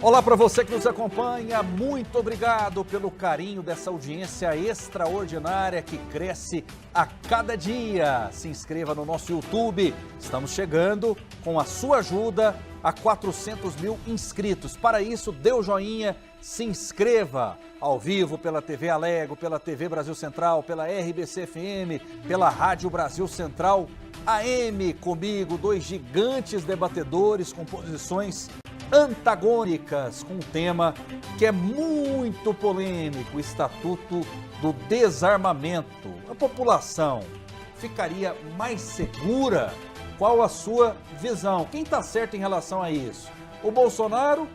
Olá para você que nos acompanha, muito obrigado pelo carinho dessa audiência extraordinária que cresce a cada dia. Se inscreva no nosso YouTube, estamos chegando com a sua ajuda a 400 mil inscritos. Para isso, dê o joinha, se inscreva ao vivo pela TV Alego, pela TV Brasil Central, pela RBC FM, pela Rádio Brasil Central AM, comigo, dois gigantes debatedores com posições antagônicas, com um tema que é muito polêmico, o Estatuto do Desarmamento. A população ficaria mais segura? Qual a sua visão? Quem está certo em relação a isso? O Bolsonaro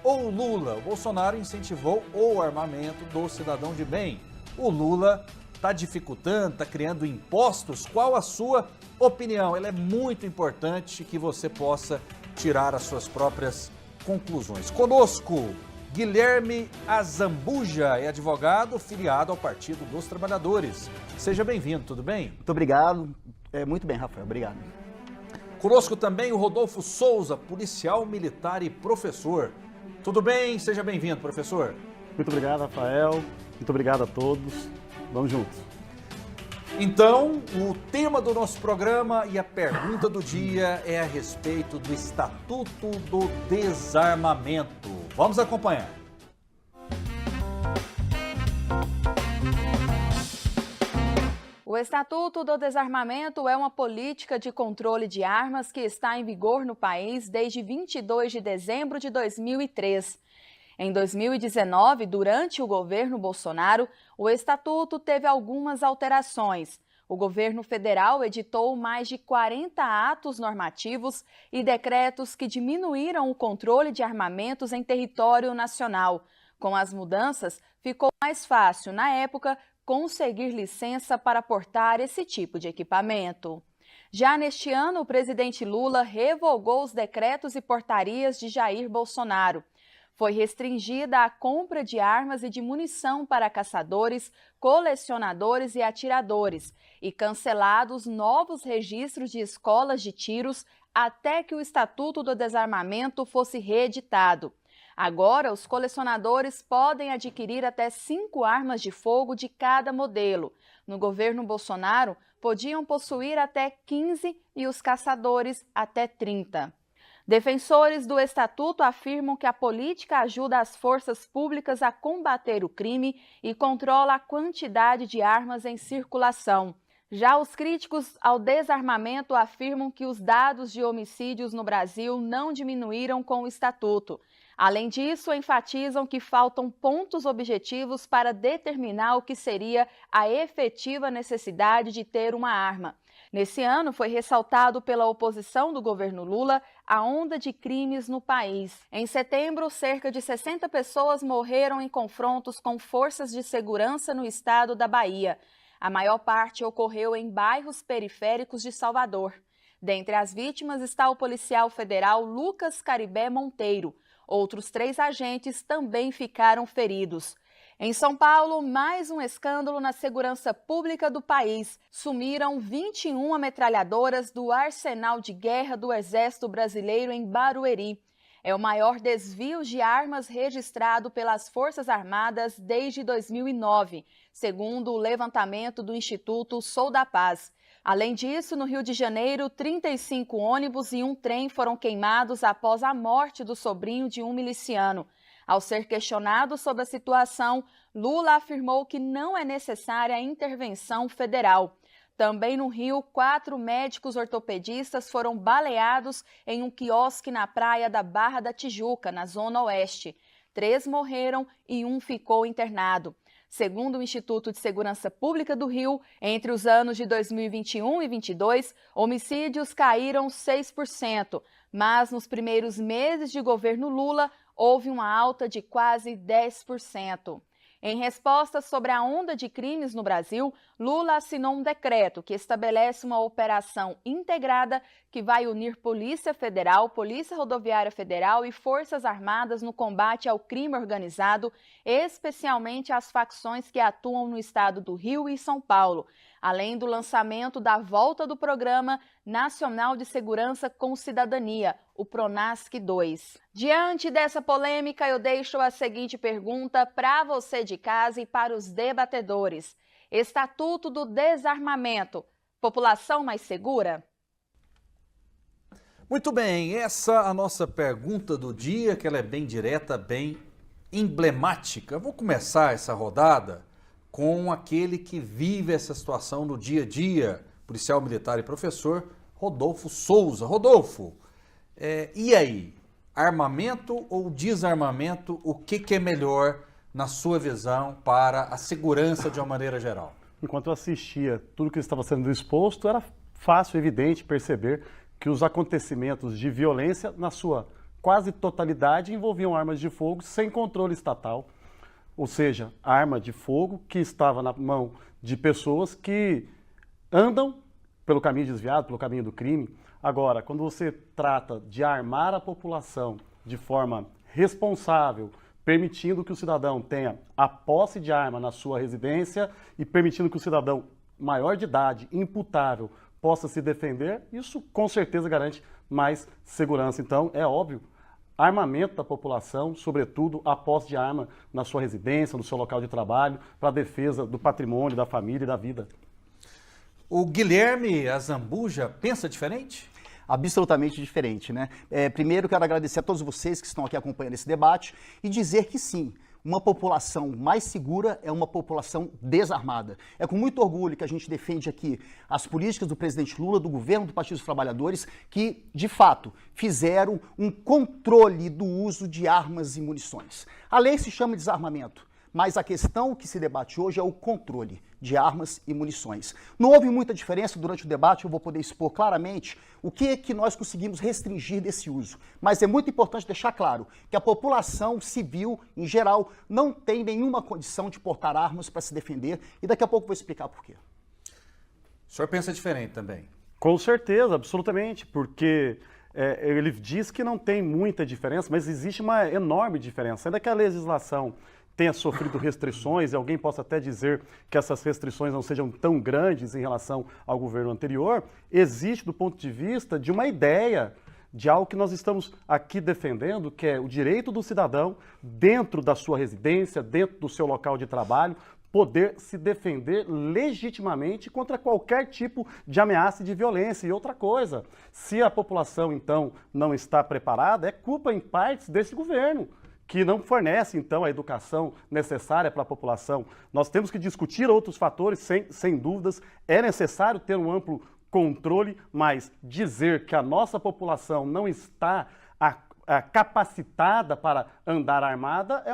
ou o Lula? O Bolsonaro incentivou o armamento do cidadão de bem. O Lula está dificultando, está criando impostos. Qual a sua opinião? Ela é muito importante que você possa tirar as suas próprias conclusões. Conosco, Guilherme Azambuja, é advogado filiado ao Partido dos Trabalhadores. Seja bem-vindo, tudo bem? Muito obrigado. Muito bem, Rafael, obrigado. Conosco também o Rodolfo Souza, policial militar e professor. Tudo bem? Seja bem-vindo, professor. Muito obrigado, Rafael. Muito obrigado a todos. Vamos juntos. Então, o tema do nosso programa e a pergunta do dia é a respeito do Estatuto do Desarmamento. Vamos acompanhar. O Estatuto do Desarmamento é uma política de controle de armas que está em vigor no país desde 22 de dezembro de 2003. Em 2019, durante o governo Bolsonaro, o Estatuto teve algumas alterações. O governo federal editou mais de 40 atos normativos e decretos que diminuíram o controle de armamentos em território nacional. Com as mudanças, ficou mais fácil, na época, conseguir licença para portar esse tipo de equipamento. Já neste ano, o presidente Lula revogou os decretos e portarias de Jair Bolsonaro. Foi restringida a compra de armas e de munição para caçadores, colecionadores e atiradores, e cancelados novos registros de escolas de tiros até que o Estatuto do Desarmamento fosse reeditado. Agora, os colecionadores podem adquirir até 5 armas de fogo de cada modelo. No governo Bolsonaro, podiam possuir até 15 e os caçadores até 30. Defensores do Estatuto afirmam que a política ajuda as forças públicas a combater o crime e controla a quantidade de armas em circulação. Já os críticos ao desarmamento afirmam que os dados de homicídios no Brasil não diminuíram com o Estatuto. Além disso, enfatizam que faltam pontos objetivos para determinar o que seria a efetiva necessidade de ter uma arma. Nesse ano, foi ressaltado pela oposição do governo Lula a onda de crimes no país. Em setembro, cerca de 60 pessoas morreram em confrontos com forças de segurança no estado da Bahia. A maior parte ocorreu em bairros periféricos de Salvador. Dentre as vítimas está o policial federal Lucas Caribé Monteiro. Outros 3 agentes também ficaram feridos. Em São Paulo, mais um escândalo na segurança pública do país. Sumiram 21 metralhadoras do arsenal de guerra do Exército Brasileiro em Barueri. É o maior desvio de armas registrado pelas Forças Armadas desde 2009, segundo o levantamento do Instituto Sou da Paz. Além disso, no Rio de Janeiro, 35 ônibus e um trem foram queimados após a morte do sobrinho de um miliciano. Ao ser questionado sobre a situação, Lula afirmou que não é necessária a intervenção federal. Também no Rio, 4 médicos ortopedistas foram baleados em um quiosque na praia da Barra da Tijuca, na Zona Oeste. 3 morreram e 1 ficou internado. Segundo o Instituto de Segurança Pública do Rio, entre os anos de 2021 e 2022, homicídios caíram 6%, mas nos primeiros meses de governo Lula, houve uma alta de quase 10%. Em resposta sobre a onda de crimes no Brasil, Lula assinou um decreto que estabelece uma operação integrada que vai unir Polícia Federal, Polícia Rodoviária Federal e Forças Armadas no combate ao crime organizado, especialmente as facções que atuam no estado do Rio e São Paulo. além do lançamento da volta do Programa Nacional de Segurança com Cidadania, o PRONASC 2. Diante dessa polêmica, eu deixo a seguinte pergunta para você de casa e para os debatedores. Estatuto do Desarmamento, população mais segura? Muito bem, essa é a nossa pergunta do dia, que ela é bem direta, bem emblemática. Eu vou começar essa rodada com aquele que vive essa situação no dia a dia, policial militar e professor, Rodolfo Souza. Rodolfo, e aí? Armamento ou desarmamento, o que é melhor na sua visão para a segurança de uma maneira geral? Enquanto eu assistia tudo que estava sendo exposto, era fácil, evidente perceber que os acontecimentos de violência, na sua quase totalidade, envolviam armas de fogo sem controle estatal. Ou seja, arma de fogo que estava na mão de pessoas que andam pelo caminho desviado, pelo caminho do crime. Agora, quando você trata de armar a população de forma responsável, permitindo que o cidadão tenha a posse de arma na sua residência e permitindo que o cidadão maior de idade, imputável, possa se defender, isso com certeza garante mais segurança. Então, é óbvio, armamento da população, sobretudo a posse de arma na sua residência, no seu local de trabalho, para a defesa do patrimônio, da família e da vida. O Guilherme Azambuja pensa diferente? Absolutamente diferente, né? Primeiro, quero agradecer a todos vocês que estão aqui acompanhando esse debate e dizer que sim, uma população mais segura é uma população desarmada. É com muito orgulho que a gente defende aqui as políticas do presidente Lula, do governo do Partido dos Trabalhadores, que, de fato, fizeram um controle do uso de armas e munições. A lei se chama de desarmamento, mas a questão que se debate hoje é o controle de armas e munições. Não houve muita diferença durante o debate, eu vou poder expor claramente o que nós conseguimos restringir desse uso. Mas é muito importante deixar claro que a população civil, em geral, não tem nenhuma condição de portar armas para se defender, e daqui a pouco eu vou explicar por quê. O senhor pensa diferente também? Com certeza, absolutamente, porque ele diz que não tem muita diferença, mas existe uma enorme diferença. Ainda que a legislação tenha sofrido restrições, e alguém possa até dizer que essas restrições não sejam tão grandes em relação ao governo anterior, existe do ponto de vista de uma ideia de algo que nós estamos aqui defendendo, que é o direito do cidadão, dentro da sua residência, dentro do seu local de trabalho, poder se defender legitimamente contra qualquer tipo de ameaça e de violência. E outra coisa, se a população, então, não está preparada, é culpa, em partes, desse governo, que não fornece, então, a educação necessária para a população. Nós temos que discutir outros fatores, sem dúvidas. É necessário ter um amplo controle, mas dizer que a nossa população não está capacitada para andar armada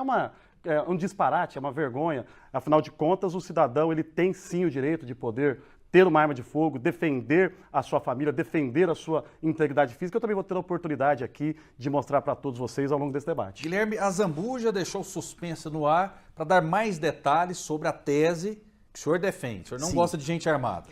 é um disparate, é uma vergonha. Afinal de contas, o cidadão ele tem sim o direito de poder ter uma arma de fogo, defender a sua família, defender a sua integridade física. Eu também vou ter a oportunidade aqui de mostrar para todos vocês ao longo desse debate. Guilherme Azambuja deixou suspense no ar para dar mais detalhes sobre a tese que o senhor defende. O senhor não gosta de gente armada.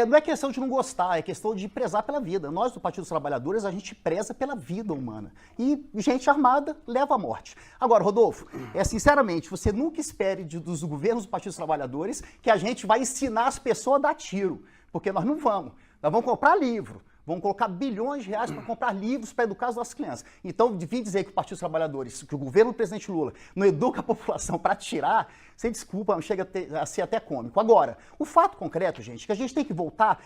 Não é questão de não gostar, é questão de prezar pela vida. Nós, do Partido dos Trabalhadores, a gente preza pela vida humana. E gente armada leva à morte. Agora, Rodolfo, sinceramente, você nunca espere dos governos do Partido dos Trabalhadores que a gente vai ensinar as pessoas a dar tiro. Porque nós não vamos. Nós vamos comprar livro. Vão colocar bilhões de reais para comprar livros para educar as nossas crianças. Então, vim dizer que o Partido dos Trabalhadores, que o governo do presidente Lula não educa a população para atirar, sem desculpa, chega a ser até cômico. Agora, o fato concreto, gente, que a gente tem que voltar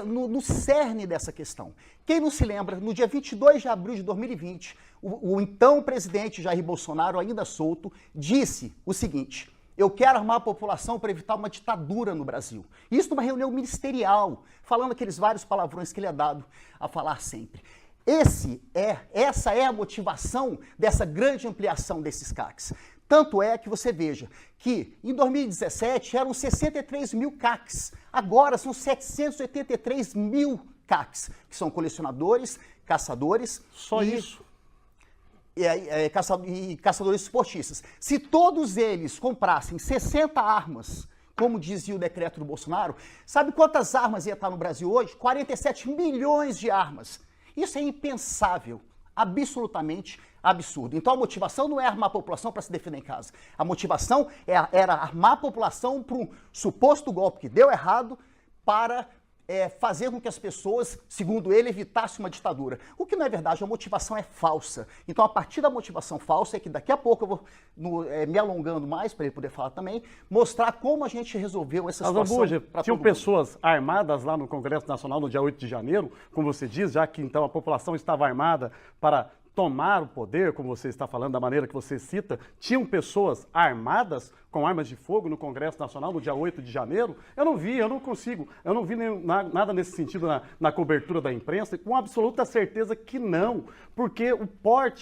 no cerne dessa questão. Quem não se lembra, no dia 22 de abril de 2020, o então presidente Jair Bolsonaro, ainda solto, disse o seguinte: eu quero armar a população para evitar uma ditadura no Brasil. Isso numa reunião ministerial, falando aqueles vários palavrões que ele é dado a falar sempre. Essa é a motivação dessa grande ampliação desses CACs. Tanto é que você veja que em 2017 eram 63 mil CACs, agora são 783 mil CACs, que são colecionadores, caçadores. Só isso. E caçadores esportistas. Se todos eles comprassem 60 armas, como dizia o decreto do Bolsonaro, sabe quantas armas ia estar no Brasil hoje? 47 milhões de armas. Isso é impensável absolutamente absurdo. Então a motivação não é armar a população para se defender em casa. A motivação era armar a população para um suposto golpe que deu errado para fazer com que as pessoas, segundo ele, evitassem uma ditadura. O que não é verdade, a motivação é falsa. Então, a partir da motivação falsa, é que daqui a pouco eu vou, me alongando mais, para ele poder falar também, mostrar como a gente resolveu essa situação. Tinham pessoas armadas lá no Congresso Nacional no dia 8 de janeiro, como você diz, já que então a população estava armada para tomar o poder, como você está falando, da maneira que você cita, tinham pessoas armadas com armas de fogo no Congresso Nacional no dia 8 de janeiro? Eu não vi nada nesse sentido na cobertura da imprensa, com absoluta certeza que não, porque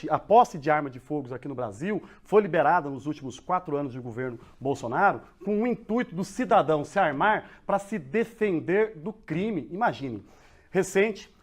a posse de arma de fogo aqui no Brasil foi liberada nos últimos 4 anos de governo Bolsonaro com o intuito do cidadão se armar para se defender do crime. Imagine, recente,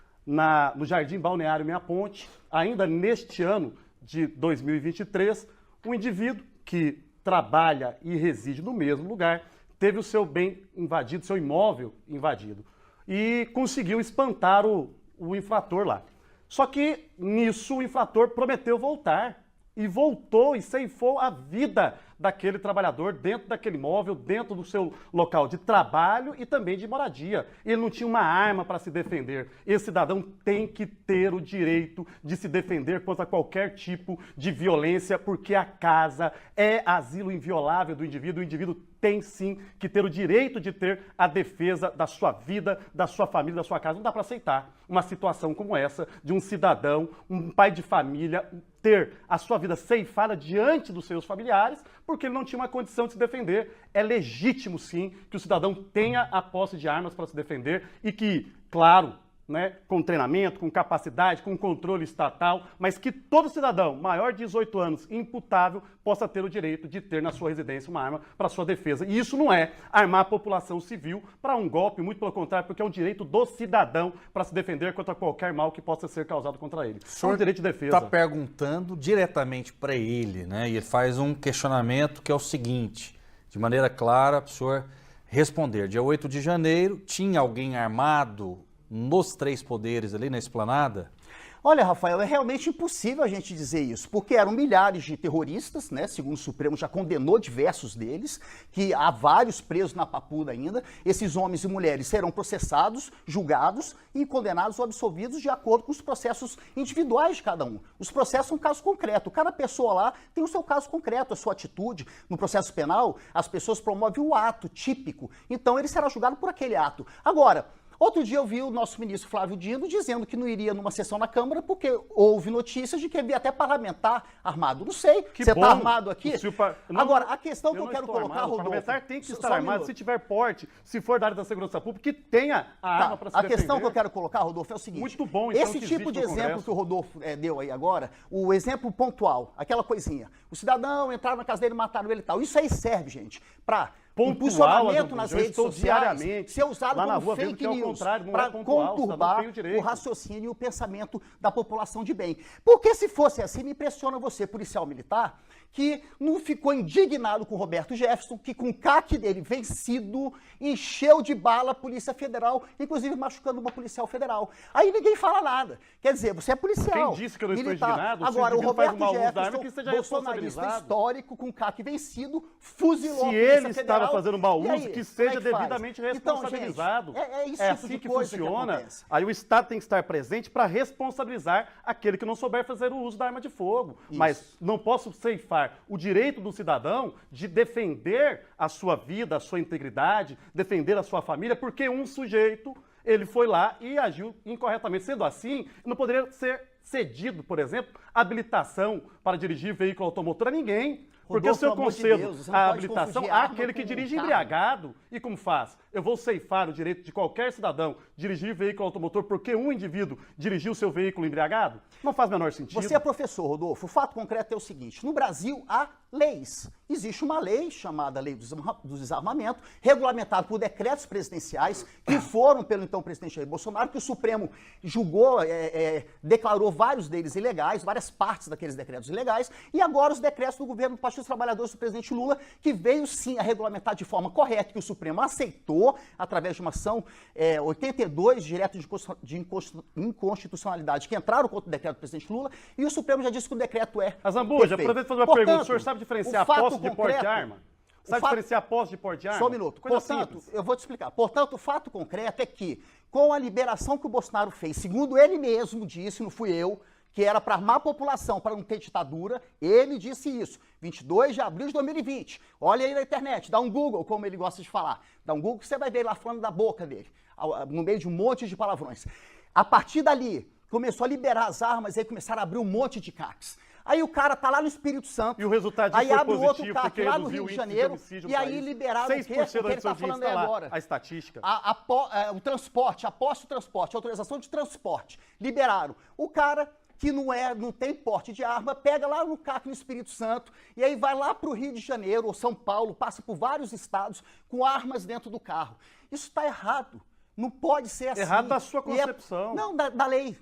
no Jardim Balneário Meia Ponte, ainda neste ano de 2023, um indivíduo que trabalha e reside no mesmo lugar teve o seu bem invadido, seu imóvel invadido, e conseguiu espantar o infrator lá. Só que nisso o infrator prometeu voltar, e voltou e ceifou a vida daquele trabalhador dentro daquele imóvel, dentro do seu local de trabalho e também de moradia. Ele não tinha uma arma para se defender. Esse cidadão tem que ter o direito de se defender contra qualquer tipo de violência, porque a casa é asilo inviolável do indivíduo. O indivíduo tem sim que ter o direito de ter a defesa da sua vida, da sua família, da sua casa. Não dá para aceitar uma situação como essa de um cidadão, um pai de família, ter a sua vida ceifada diante dos seus familiares, porque ele não tinha uma condição de se defender. É legítimo, sim, que o cidadão tenha a posse de armas para se defender e que, claro, com treinamento, com capacidade, com controle estatal, mas que todo cidadão maior de 18 anos, imputável, possa ter o direito de ter na sua residência uma arma para sua defesa. E isso não é armar a população civil para um golpe, muito pelo contrário, porque é um direito do cidadão para se defender contra qualquer mal que possa ser causado contra ele. É um direito de defesa. Está perguntando diretamente para ele, e ele faz um questionamento que é o seguinte, de maneira clara, para o senhor responder. Dia 8 de janeiro, tinha alguém armado nos 3 poderes ali na esplanada? Olha, Rafael, é realmente impossível a gente dizer isso, porque eram milhares de terroristas, segundo o Supremo já condenou diversos deles, que há vários presos na Papuda ainda. Esses homens e mulheres serão processados, julgados e condenados ou absolvidos de acordo com os processos individuais de cada um. Os processos são um caso concreto. Cada pessoa lá tem o seu caso concreto, a sua atitude. No processo penal, as pessoas promovem o ato típico, então ele será julgado por aquele ato. Agora, outro dia eu vi o nosso ministro Flávio Dino dizendo que não iria numa sessão na Câmara porque houve notícias de que havia até parlamentar armado. Não sei, você está armado aqui? Agora, a questão que eu quero colocar, Rodolfo... O parlamentar tem que estar armado se tiver porte, se for da área da segurança pública, que tenha a arma para se defender. A questão que eu quero colocar, Rodolfo, é o seguinte... Muito bom, então, esse tipo de exemplo que o Rodolfo deu aí agora, o exemplo pontual, aquela coisinha, o cidadão entrar na casa dele e mataram ele e tal, isso aí serve, gente, para... impulsionamento nas redes sociais, ser usado como fake news para conturbar o raciocínio e o pensamento da população de bem. Porque se fosse assim, me impressiona você, policial militar, que não ficou indignado com o Roberto Jefferson, que com o CAC dele vencido, encheu de bala a Polícia Federal, inclusive machucando uma policial federal. Aí ninguém fala nada. Quer dizer, você é policial. Quem disse que eu não militar. estou indignado? Agora, o Roberto Jefferson, bolsonarista histórico, com o CAC vencido, fuzilou a Polícia Federal. Se ele estava fazendo mau uso, aí, que seja devidamente responsabilizado. Então, gente, isso é tipo assim que coisa funciona. Aí o Estado tem que estar presente para responsabilizar aquele que não souber fazer o uso da arma de fogo. Isso. Mas não posso ceifar o direito do cidadão de defender a sua vida, a sua integridade, defender a sua família, porque um sujeito, ele foi lá e agiu incorretamente. Sendo assim, não poderia ser cedido, por exemplo, habilitação para dirigir veículo automotor a ninguém. Porque Rodolfo, se eu concedo a habilitação àquele que dirige embriagado, e como faz? Eu vou ceifar o direito de qualquer cidadão dirigir veículo automotor porque um indivíduo dirigiu seu veículo embriagado? Não faz o menor sentido. Você é professor, Rodolfo. O fato concreto é o seguinte, no Brasil há leis. Existe uma lei chamada Lei do Desarmamento, regulamentada por decretos presidenciais que foram pelo então presidente Jair Bolsonaro, que o Supremo julgou, declarou vários deles ilegais, várias partes daqueles decretos ilegais, e agora os decretos do governo do Partido Partido dos Trabalhadores do presidente Lula, que veio sim a regulamentar de forma correta, que o Supremo aceitou, através de uma ação 82, direto de inconstitucionalidade, que entraram contra o decreto do presidente Lula, e o Supremo já disse que o decreto é Azambuja, aproveita para fazer uma pergunta. O senhor sabe diferenciar posse de porte de arma? Sabe diferenciar posse de porte de arma? Só um minuto. Portanto, eu vou te explicar. Portanto, o fato concreto é que, com a liberação que o Bolsonaro fez, segundo ele mesmo disse, não fui eu, que era para armar a população, para não ter ditadura, ele disse isso. 22 de abril de 2020. Olha aí na internet, dá um Google, como ele gosta de falar. Dá um Google que você vai ver lá falando da boca dele, no meio de um monte de palavrões. A partir dali, começou a liberar as armas, aí começaram a abrir um monte de CACs. Aí o cara tá lá no Espírito Santo, e o resultado aí foi abre positivo, outro CAC lá no Rio de Janeiro, e aí liberaram o que ele tá falando aí agora. A estatística. O transporte, a posse do transporte, a autorização de transporte, liberaram. O cara que não tem porte de arma, pega lá no CAC no Espírito Santo, e aí vai lá pro Rio de Janeiro ou São Paulo, passa por vários estados com armas dentro do carro. Isso está errado. Não pode ser assim. Errado da sua concepção. Não, da lei.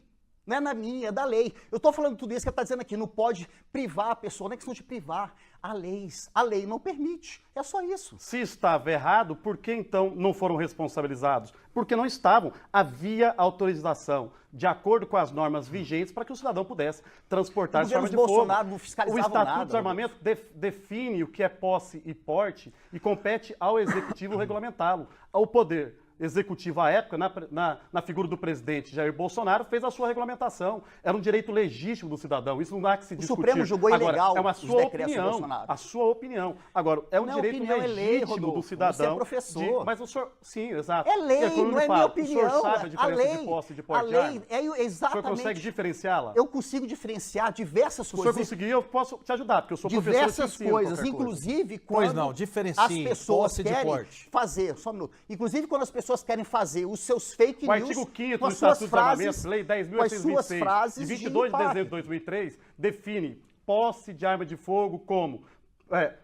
Não é na minha, é da lei. Eu estou falando tudo isso que ele está dizendo aqui. Não pode privar a pessoa, não é questão de privar. A lei não permite. É só isso. Se estava errado, por que então não foram responsabilizados? Porque não estavam. Havia autorização, de acordo com as normas vigentes, para que o cidadão pudesse transportar de arma de fogo. Bolsonaro não fiscalizavam o Estatuto nada, do Desarmamento define o que é posse e porte e compete ao Executivo regulamentá-lo, ao Poder Executivo à época, na figura do presidente Jair Bolsonaro, fez a sua regulamentação. Era um direito legítimo do cidadão. Isso não há que se discutir. O Supremo julgou ilegal. Agora, é uma sua opinião. A sua opinião. Agora, é um direito legítimo do cidadão. Você é professor. Mas o senhor... Sim, exato. É lei, não é minha opinião. O senhor sabe a diferença de posse e de porte de arma? A lei, exatamente. O senhor consegue diferenciá-la? Eu consigo diferenciar diversas coisas. Se o senhor conseguir, eu posso te ajudar, porque eu sou professor. Diversas coisas, inclusive quando as pessoas querem fazer... Só um minuto. Inclusive quando as pessoas querem fazer os seus fake news, o artigo 5º do Estatuto do Desarmamento, Lei 10.826, de 22 de dezembro de 2003, define posse de arma de fogo como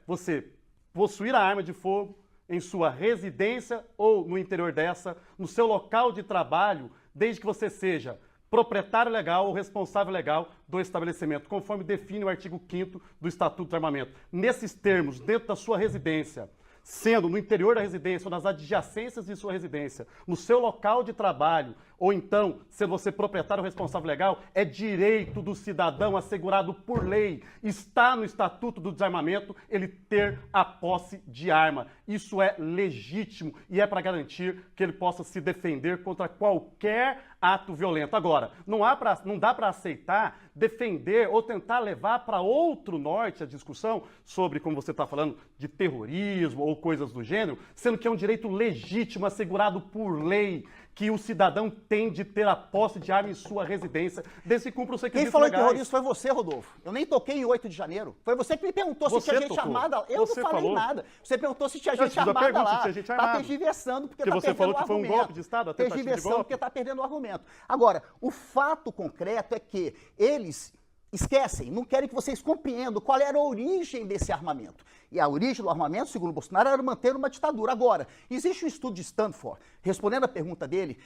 você possuir a arma de fogo em sua residência ou no interior dessa, no seu local de trabalho, desde que você seja proprietário legal ou responsável legal do estabelecimento, conforme define o artigo 5º do Estatuto do Desarmamento. Nesses termos, dentro da sua residência, sendo no interior da residência ou nas adjacências de sua residência, no seu local de trabalho, ou então, sendo você proprietário ou responsável legal, é direito do cidadão assegurado por lei. Está no Estatuto do Desarmamento ele ter a posse de arma. Isso é legítimo e é para garantir que ele possa se defender contra qualquer ato violento. Agora, não dá para aceitar, defender ou tentar levar para outro norte a discussão sobre, como você está falando, de terrorismo ou coisas do gênero, sendo que é um direito legítimo assegurado por lei, que o cidadão tem de ter a posse de arma em sua residência, desde que cumpra os requisitos legais. Quem falou em terrorismo foi você, Rodolfo. Eu nem toquei em 8 de janeiro. Foi você que me perguntou se tinha gente armada lá. Eu não falei nada. Você perguntou se tinha gente armada lá. Tá tergiversando porque tá perdendo o argumento. Você falou que foi um golpe de Estado, a tentativa de golpe. Tergiversando porque tá perdendo o argumento. Agora, o fato concreto é que eles esquecem, não querem que vocês compreendam qual era a origem desse armamento. E a origem do armamento, segundo o Bolsonaro, era manter uma ditadura. Agora, existe um estudo de Stanford, respondendo a pergunta dele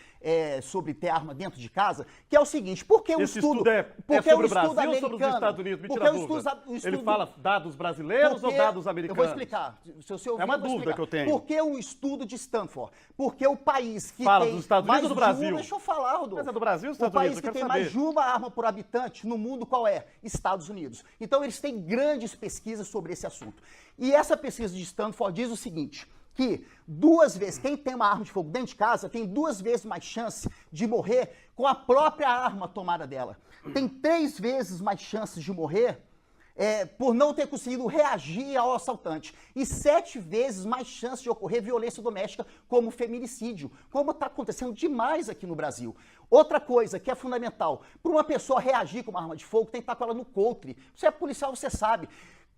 sobre ter arma dentro de casa, que é o seguinte, por que o estudo... é sobre o Brasil ou sobre os Estados Unidos? Me tira a dúvida. Ele fala dados brasileiros ou dados americanos? Eu vou explicar. É uma dúvida que eu tenho. Por que um estudo de Stanford? Porque o país que fala tem dos Estados Unidos ou do Brasil? Deixa eu falar, Rodolfo. Mas é do Brasil ou dos Estados Unidos? Unidos? O país que tem mais de uma arma por habitante no mundo, qual é? Estados Unidos. Então, eles têm grandes pesquisas sobre esse assunto. E essa pesquisa de Stanford diz o seguinte, que 2 vezes, quem tem uma arma de fogo dentro de casa tem 2 vezes mais chance de morrer com a própria arma tomada dela. Tem 3 vezes mais chances de morrer por não ter conseguido reagir ao assaltante. E 7 vezes mais chance de ocorrer violência doméstica, como feminicídio, como está acontecendo demais aqui no Brasil. Outra coisa que é fundamental, para uma pessoa reagir com uma arma de fogo, tem que estar com ela no coldre. Você é policial, você sabe.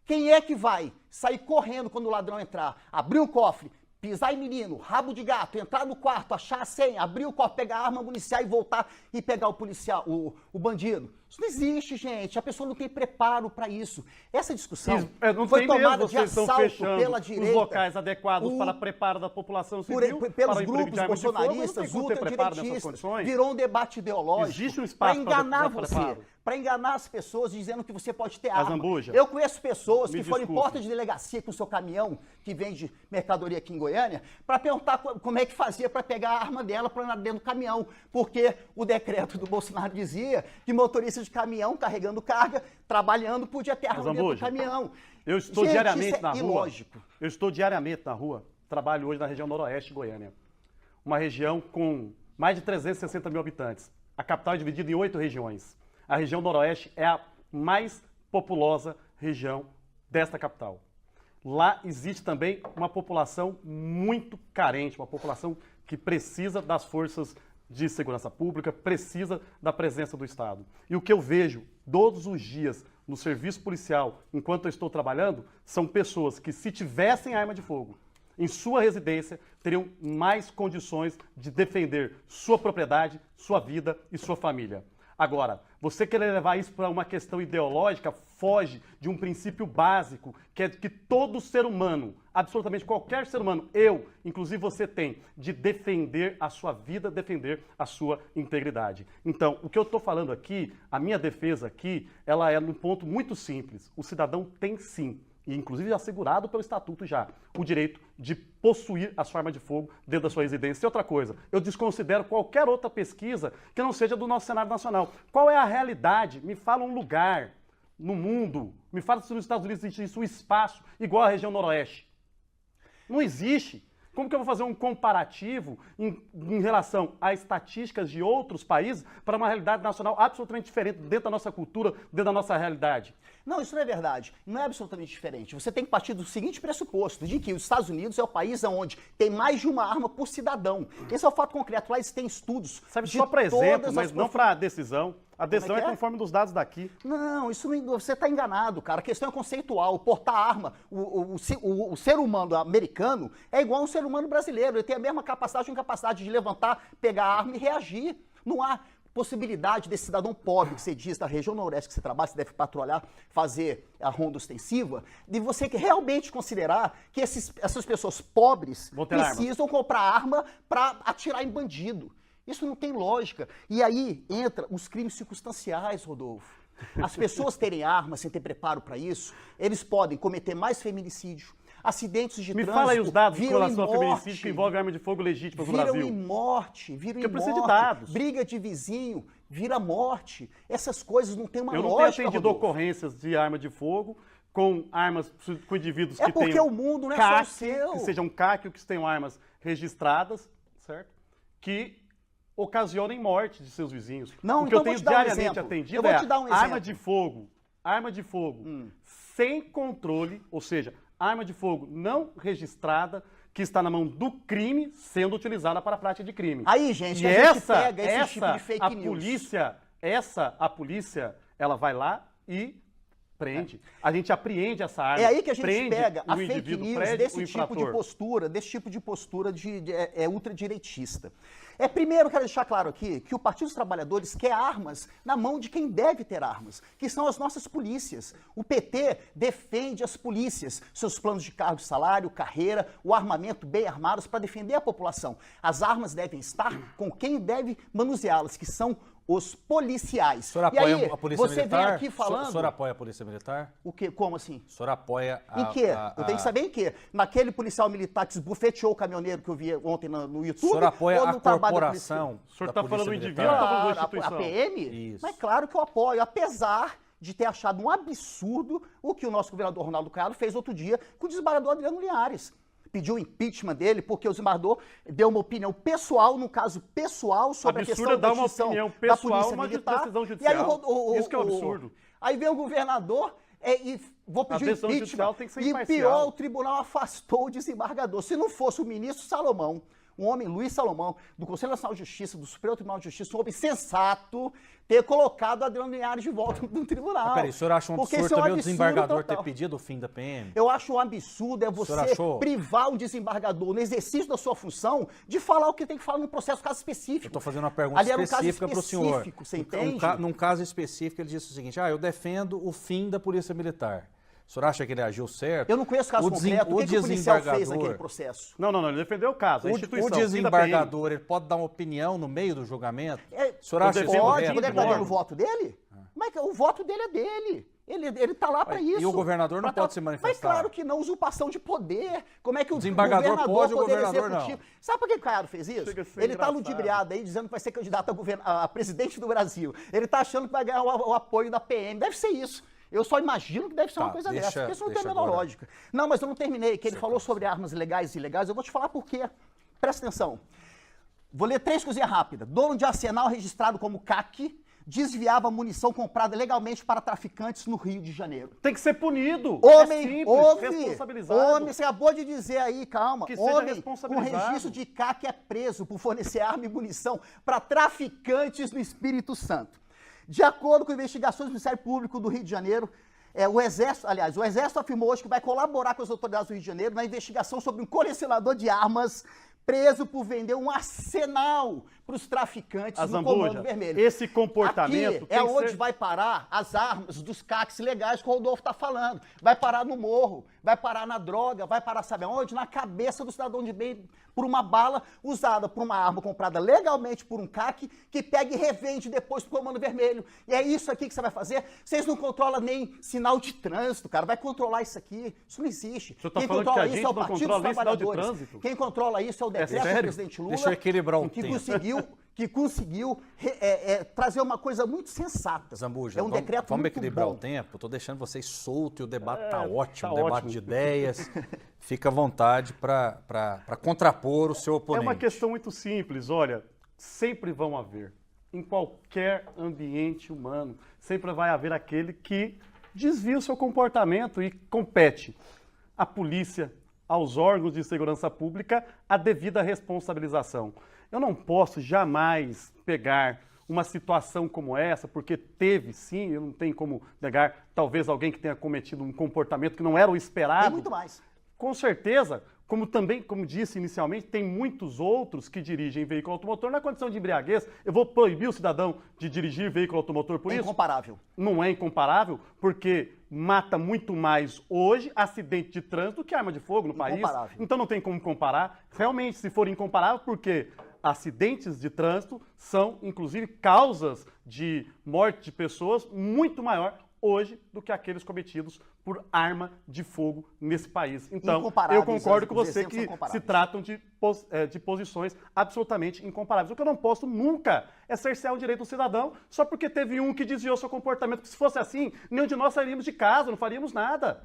Quem é que vai sair correndo quando o ladrão entrar, abrir um cofre, pisar em menino, rabo de gato, entrar no quarto, achar a senha, abrir o copo, pegar a arma municial e voltar e pegar o policial, o bandido. Isso não existe, gente. A pessoa não tem preparo para isso. Essa discussão não foi tem tomada mesmo, de vocês estão assalto fechando pela direita. os locais adequados para preparo da população civil, pelos para o emprego grupos de arma de fogo, não tem bolsonaristas, como ter preparo nessas ultradireitistas. condições. Virou um debate ideológico. Existe um para espaço enganar para você, preparo. para enganar as pessoas dizendo que você pode ter arma. Zambuja, Eu conheço pessoas que me foram em desculpe. porta de delegacia com o seu caminhão, que vende mercadoria aqui em Goiânia, para perguntar como é que fazia para pegar a arma dela para andar dentro do caminhão, porque o decreto do Bolsonaro dizia que motorista de caminhão carregando carga, trabalhando, podia ter arma dentro do caminhão. Eu estou Gente, diariamente isso na é rua. ilógico. Eu estou diariamente na rua. Trabalho hoje na região noroeste de Goiânia. Uma região com mais de 360 mil habitantes. A capital é dividida em 8 regiões. A região noroeste é a mais populosa região desta capital. Lá existe também uma população muito carente, uma população que precisa das forças de segurança pública, precisa da presença do Estado. E o que eu vejo todos os dias no serviço policial, enquanto eu estou trabalhando, são pessoas que, se tivessem arma de fogo em sua residência, teriam mais condições de defender sua propriedade, sua vida e sua família. Agora, você querer levar isso para uma questão ideológica foge de um princípio básico, que é que todo ser humano, absolutamente qualquer ser humano, eu, inclusive você, tem de defender a sua vida, defender a sua integridade. Então, o que eu estou falando aqui, a minha defesa aqui, ela é num ponto muito simples. O cidadão tem sim, e inclusive assegurado pelo Estatuto já, o direito de possuir a sua arma de fogo dentro da sua residência. E outra coisa, eu desconsidero qualquer outra pesquisa que não seja do nosso cenário nacional. Qual é a realidade? Me fala um lugar no mundo, me fala se nos Estados Unidos existe um espaço igual à região noroeste. Não existe. Como que eu vou fazer um comparativo em relação a estatísticas de outros países para uma realidade nacional absolutamente diferente dentro da nossa cultura, dentro da nossa realidade? Não, isso não é verdade. Não é absolutamente diferente. Você tem que partir do seguinte pressuposto, de que os Estados Unidos é o país onde tem mais de uma arma por cidadão. Esse é o fato concreto. Lá eles têm estudos. Sabe, só para exemplo, mas não para decisão. A decisão é que é? conforme dos dados daqui. Não, isso não, você está enganado, cara. A questão é conceitual. Portar arma, o ser humano americano é igual a um ser humano brasileiro. Ele tem a mesma capacidade ou incapacidade de levantar, pegar a arma e reagir. Não há possibilidade desse cidadão pobre que você diz da região noroeste que você trabalha, você deve patrulhar, fazer a ronda ostensiva, de você realmente considerar que essas pessoas pobres precisam comprar arma para atirar em bandido. Isso não tem lógica. E aí entra os crimes circunstanciais, Rodolfo. As pessoas terem armas sem ter preparo para isso, eles podem cometer mais feminicídio, acidentes de trânsito. Me fala aí os dados com relação ao feminicídio que envolve arma de fogo legítima no Brasil. Viram em morte. Eu preciso de dados. Briga de vizinho, vira morte. Essas coisas não tem uma lógica, Eu não tenho atendido Rodolfo. ocorrências de arma de fogo com armas, com indivíduos que porque tenham o mundo não é CAC, só o seu. que sejam CAC ou que tenham armas registradas, certo? Que ocasionem morte de seus vizinhos. Não, o que então eu tenho vou te dar um diariamente exemplo. atendido Eu vou te dar um exemplo. arma de fogo sem controle, ou seja, arma de fogo não registrada, que está na mão do crime, sendo utilizada para a prática de crime. Aí, gente, e a gente pega esse tipo de fake news. A polícia, ela vai lá e prende. A gente apreende essa arma. É aí que a gente prende pega a o fake indivíduo, news prende desse o tipo de infrator. postura ultradireitista. Primeiro, quero deixar claro aqui que o Partido dos Trabalhadores quer armas na mão de quem deve ter armas, que são as nossas polícias. O PT defende as polícias, seus planos de cargo, salário, carreira, o armamento bem armados para defender a população. As armas devem estar com quem deve manuseá-las, que são os policiais. O senhor apoia aí, a Polícia você Militar? vem aqui falando... O senhor apoia a Polícia Militar? O quê? Como assim? O senhor apoia a... Em quê? Eu tenho que saber em quê? Naquele policial militar que esbufeteou o caminhoneiro que eu vi ontem no YouTube? O senhor apoia ou no a trabalho da corporação? O senhor da está falando do Polícia indivíduo Militar? ou da Claro, instituição? a PM? Isso. Mas claro que eu apoio, apesar de ter achado um absurdo o que o nosso governador Ronaldo Caiado fez outro dia com o desembargador Adriano Linhares. Pediu o impeachment dele porque o desembargador deu uma opinião pessoal, no caso pessoal, sobre Absurdo a questão da uma decisão opinião da pessoal, Polícia uma Militar. decisão E judicial. aí Isso que é um absurdo. Aí vem o governador e vou pedir o decisão impeachment. judicial tem que ser E imparcial. pior, o tribunal afastou o desembargador. Se não fosse o ministro Salomão, um homem, Luiz Salomão, do Conselho Nacional de Justiça, do Supremo Tribunal de Justiça, um homem sensato, ter colocado Adriano Linhares de volta no tribunal. Peraí, o senhor acha um Porque absurdo isso é um também o absurdo desembargador total. ter pedido o fim da PM? Eu acho um absurdo você privar o desembargador, no exercício da sua função, de falar o que tem que falar num processo, caso específico. Eu estou fazendo uma pergunta específica para o senhor. Você entende? Num caso específico, ele disse o seguinte, eu defendo o fim da Polícia Militar. O senhor acha que ele agiu certo? Eu não conheço o caso concreto. O que o policial fez naquele processo? Não, ele defendeu o caso, a instituição. O desembargador, ele pode dar uma opinião no meio do julgamento? O senhor acha que pode? Ele está dando o voto dele? Mas o voto dele é dele. Ele está lá para isso. E o governador não pode se manifestar? Mas claro que não, usurpação de poder. Como é que o desembargador pode, o governador executivo... não? Sabe por que o Caiado fez isso? Ele está ludibriado aí, dizendo que vai ser candidato a presidente do Brasil. Ele está achando que vai ganhar o apoio da PM. Deve ser isso. Eu só imagino que deve ser uma coisa dessa, porque isso não tem a menor lógica. Não, mas eu não terminei, que ele falou sobre armas legais e ilegais, eu vou te falar por quê. Presta atenção. Vou ler 3 coisinhas rápidas. Dono de arsenal registrado como CAC desviava munição comprada legalmente para traficantes no Rio de Janeiro. Tem que ser punido. Homem, responsabilizado. Homem, você acabou de dizer aí, calma. Que homem com registro de CAC é preso por fornecer arma e munição para traficantes no Espírito Santo. De acordo com investigações do Ministério Público do Rio de Janeiro, o Exército afirmou hoje que vai colaborar com as autoridades do Rio de Janeiro na investigação sobre um colecionador de armas preso por vender um arsenal para os traficantes no Comando Vermelho. Esse comportamento aqui onde vai parar as armas dos CACs legais que o Rodolfo está falando. Vai parar no morro, vai parar na droga, vai parar sabe aonde? Na cabeça do cidadão de bem por uma bala usada por uma arma comprada legalmente por um CAC que pega e revende depois pro Comando Vermelho. E é isso aqui que você vai fazer? Vocês não controlam nem sinal de trânsito, cara. Vai controlar isso aqui. Isso não existe. Você tá falando que a gente não controla nem sinal de trânsito? Quem controla isso é o decreto do presidente Lula. Deixa eu equilibrar que conseguiu trazer uma coisa muito sensata. Zambuja, é um decreto vamos muito equilibrar bom. o tempo. Estou deixando vocês soltos e o debate está ótimo, debate de ideias. Fica à vontade para contrapor o seu oponente. É uma questão muito simples. Olha, sempre vão haver, em qualquer ambiente humano, sempre vai haver aquele que desvia o seu comportamento e compete à polícia, aos órgãos de segurança pública, a devida responsabilização. Eu não posso jamais pegar uma situação como essa, porque teve sim, eu não tenho como negar, talvez alguém que tenha cometido um comportamento que não era o esperado. Tem muito mais. Com certeza, como disse inicialmente, tem muitos outros que dirigem veículo automotor na condição de embriaguez. Eu vou proibir o cidadão de dirigir veículo automotor por isso? É incomparável. Não é incomparável, porque mata muito mais hoje acidente de trânsito do que arma de fogo no país. Então não tem como comparar. Realmente, se for incomparável, porque acidentes de trânsito são, inclusive, causas de morte de pessoas muito maior hoje do que aqueles cometidos por arma de fogo nesse país. Então, eu concordo com você que se tratam de posições absolutamente incomparáveis. O que eu não posso nunca é cercear o direito do cidadão só porque teve um que desviou seu comportamento. Porque se fosse assim, nenhum de nós sairíamos de casa, não faríamos nada.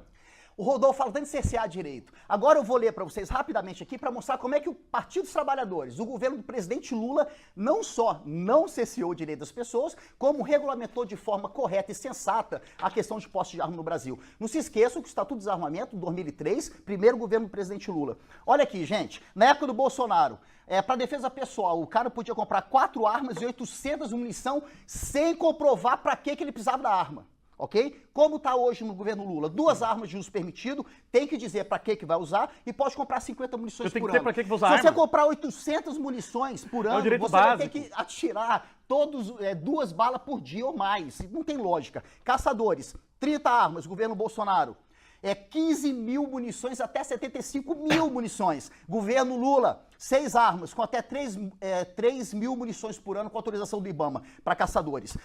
O Rodolfo fala tanto de cercear direito. Agora eu vou ler para vocês rapidamente aqui para mostrar como é que o Partido dos Trabalhadores, o governo do presidente Lula, não só não cerceou o direito das pessoas, como regulamentou de forma correta e sensata a questão de posse de arma no Brasil. Não se esqueçam que o Estatuto de Desarmamento, 2003, primeiro governo do presidente Lula. Olha aqui, gente, na época do Bolsonaro, para defesa pessoal, o cara podia comprar 4 armas e 800 munição sem comprovar para que ele precisava da arma. Ok? Como está hoje no governo Lula, 2 armas de uso permitido, tem que dizer para que vai usar e pode comprar 50 munições por ano. Tem que ter para que vai usar arma. Se você comprar 800 munições por ano, você vai ter que atirar 2 balas por dia ou mais. Não tem lógica. Caçadores, 30 armas, governo Bolsonaro. 15 mil munições até 75 mil munições. Governo Lula, 6 armas com até 3 mil munições por ano com autorização do IBAMA para caçadores.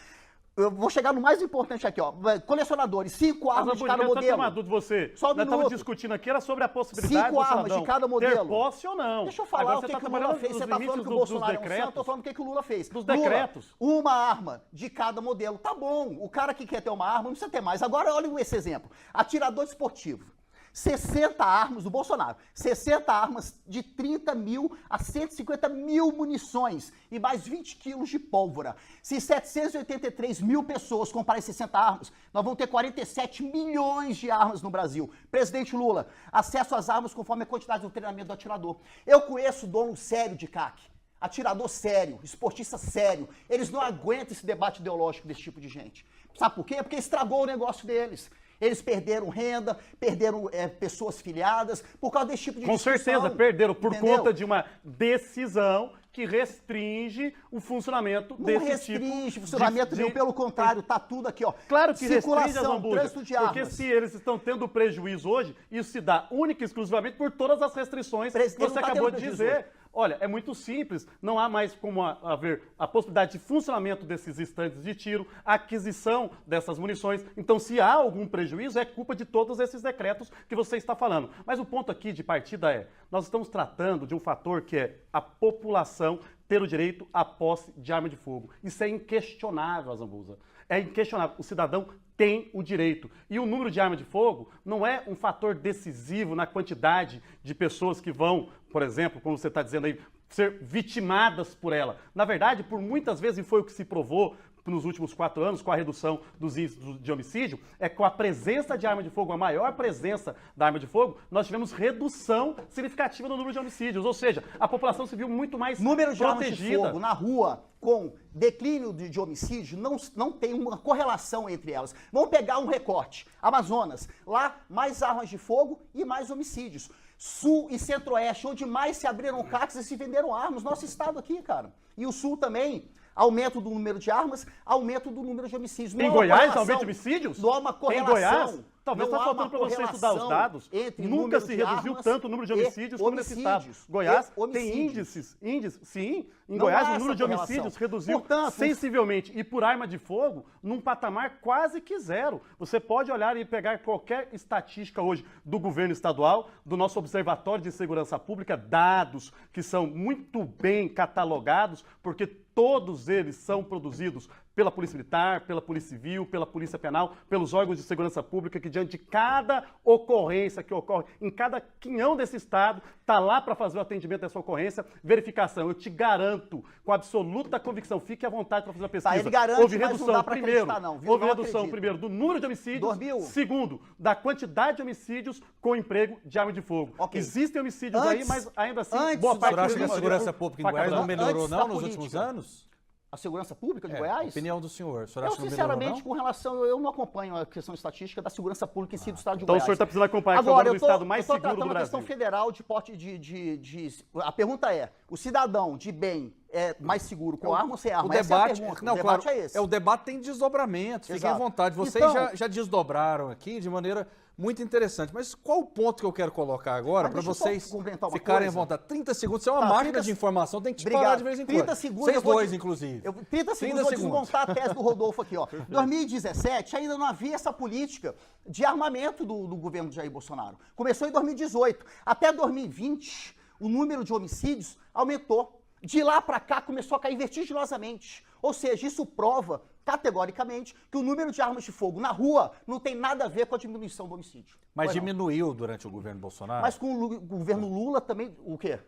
Eu vou chegar no mais importante aqui, ó. Colecionadores, 5 armas de cada modelo. Uma dúvida de você. Só um Nós estamos discutindo aqui, era sobre a possibilidade 5 armas de cada modelo. Ter posse ou não. Deixa eu falar o que o Lula fez. Você está falando que o Bolsonaro é um santo, eu tô falando o que o Lula fez. Dos decretos. Lula, 1 arma de cada modelo. Tá bom, o cara que quer ter uma arma não precisa ter mais. Agora olha esse exemplo. Atirador esportivo. 60 armas do Bolsonaro, 60 armas de 30 mil a 150 mil munições e mais 20 quilos de pólvora. Se 783 mil pessoas comprarem 60 armas, nós vamos ter 47 milhões de armas no Brasil. Presidente Lula, acesso às armas conforme a quantidade do treinamento do atirador. Eu conheço dono sério de CAC, atirador sério, esportista sério. Eles não aguentam esse debate ideológico desse tipo de gente. Sabe por quê? Porque estragou o negócio deles. Eles perderam renda, perderam pessoas filiadas por causa desse tipo de discussão. Com certeza, perderam por entendeu? conta de uma decisão que restringe o funcionamento Não desse restringe tipo funcionamento de... nenhum, pelo contrário, tá tudo aqui, ó. Claro que restringe, circulação, Azambuja, trânsito de porque armas. se eles estão tendo prejuízo hoje, isso se dá única e exclusivamente por todas as restrições que Presidente, você não tá acabou tendo de prejuízo dizer. Olha, é muito simples, não há mais como haver a possibilidade de funcionamento desses estandes de tiro, aquisição dessas munições. Então, se há algum prejuízo, é culpa de todos esses decretos que você está falando. Mas o ponto aqui de partida é, nós estamos tratando de um fator que é a população ter o direito à posse de arma de fogo. Isso é inquestionável, Azambuza. É inquestionável. O cidadão tem o direito. E o número de arma de fogo não é um fator decisivo na quantidade de pessoas que vão, por exemplo, como você está dizendo aí, ser vitimadas por ela. Na verdade, por muitas vezes, e foi o que se provou nos últimos 4 anos, com a redução dos índices de homicídio, é com a presença de arma de fogo, a maior presença da arma de fogo, nós tivemos redução significativa no número de homicídios. Ou seja, a população se viu muito mais Número de armas de protegida. fogo na rua com declínio de homicídio não tem uma correlação entre elas. Vamos pegar um recorte. Amazonas, lá mais armas de fogo e mais homicídios. Sul e Centro-Oeste, onde mais se abriram CACs e se venderam armas. Nosso estado aqui, cara. E o Sul também. Aumento do número de armas, aumento do número de homicídios. Em Goiás, aumento de homicídios? Não há uma correlação. Em Goiás, talvez não está há faltando uma para você estudar os dados. entre Nunca número se de reduziu armas tanto o número de e homicídios como nesse estado. homicídios. Goiás E homicídios. tem índices, sim. Em Não Goiás, há o número essa de correlação. homicídios reduziu Portanto, sensivelmente. E por arma de fogo, num patamar quase que zero. Você pode olhar e pegar qualquer estatística hoje do governo estadual, do nosso Observatório de Segurança Pública, dados que são muito bem catalogados, porque todos eles são produzidos pela Polícia Militar, pela Polícia Civil, pela Polícia Penal, pelos órgãos de segurança pública, que diante de cada ocorrência que ocorre em cada quinhão desse estado, está lá para fazer o atendimento dessa ocorrência, verificação. Eu te garanto, com absoluta convicção, fique à vontade para fazer a pesquisa. Tá, ele garante, houve mas redução, não dá pra primeiro, acreditar, não, viu? houve Não redução, acredito. primeiro, do número de homicídios, Dormiu? segundo, da quantidade de homicídios com emprego de arma de fogo. Ok. Existem homicídios Antes- aí, mas ainda assim, antes boa do O parte senhor acha que a deles segurança morreram pública em por Goiás faca não branca. melhorou Antes não da nos últimos política. anos? A segurança pública de É, Goiás? opinião do senhor. O senhor Eu, acha que não melhorou, sinceramente, não? com relação, eu não acompanho a questão estatística da segurança pública em si do estado de Então o Goiás. senhor está precisando acompanhar, que é o Agora, nome do estado mais eu tô seguro do tratando a Brasil. questão federal de porte A pergunta é, o cidadão de bem é mais seguro com arma ou sem arma? O Essa debate, é a pergunta. não, O debate claro, é esse. o debate tem desdobramentos, fiquem à Exato. vontade. Vocês Então- já desdobraram aqui de maneira muito interessante. Mas qual o ponto que eu quero colocar agora Mas para deixa eu só vocês complementar uma ficarem à coisa. vontade? 30 segundos, você é uma Tá, máquina 30 de informação, tem que te Obrigado. parar de vez em quando. 30 segundos Vocês eu vou dois, te- inclusive. 30 segundos eu vou desmontar a tese do Rodolfo aqui, ó. 2017 ainda não havia essa política de armamento do governo de Jair Bolsonaro. Começou em 2018. Até 2020, o número de homicídios aumentou. De lá para cá começou a cair vertiginosamente. Ou seja, isso prova categoricamente que o número de armas de fogo na rua não tem nada a ver com a diminuição do homicídio. Mas Pois não. diminuiu durante o governo Bolsonaro? Mas com o governo Lula também, o quê?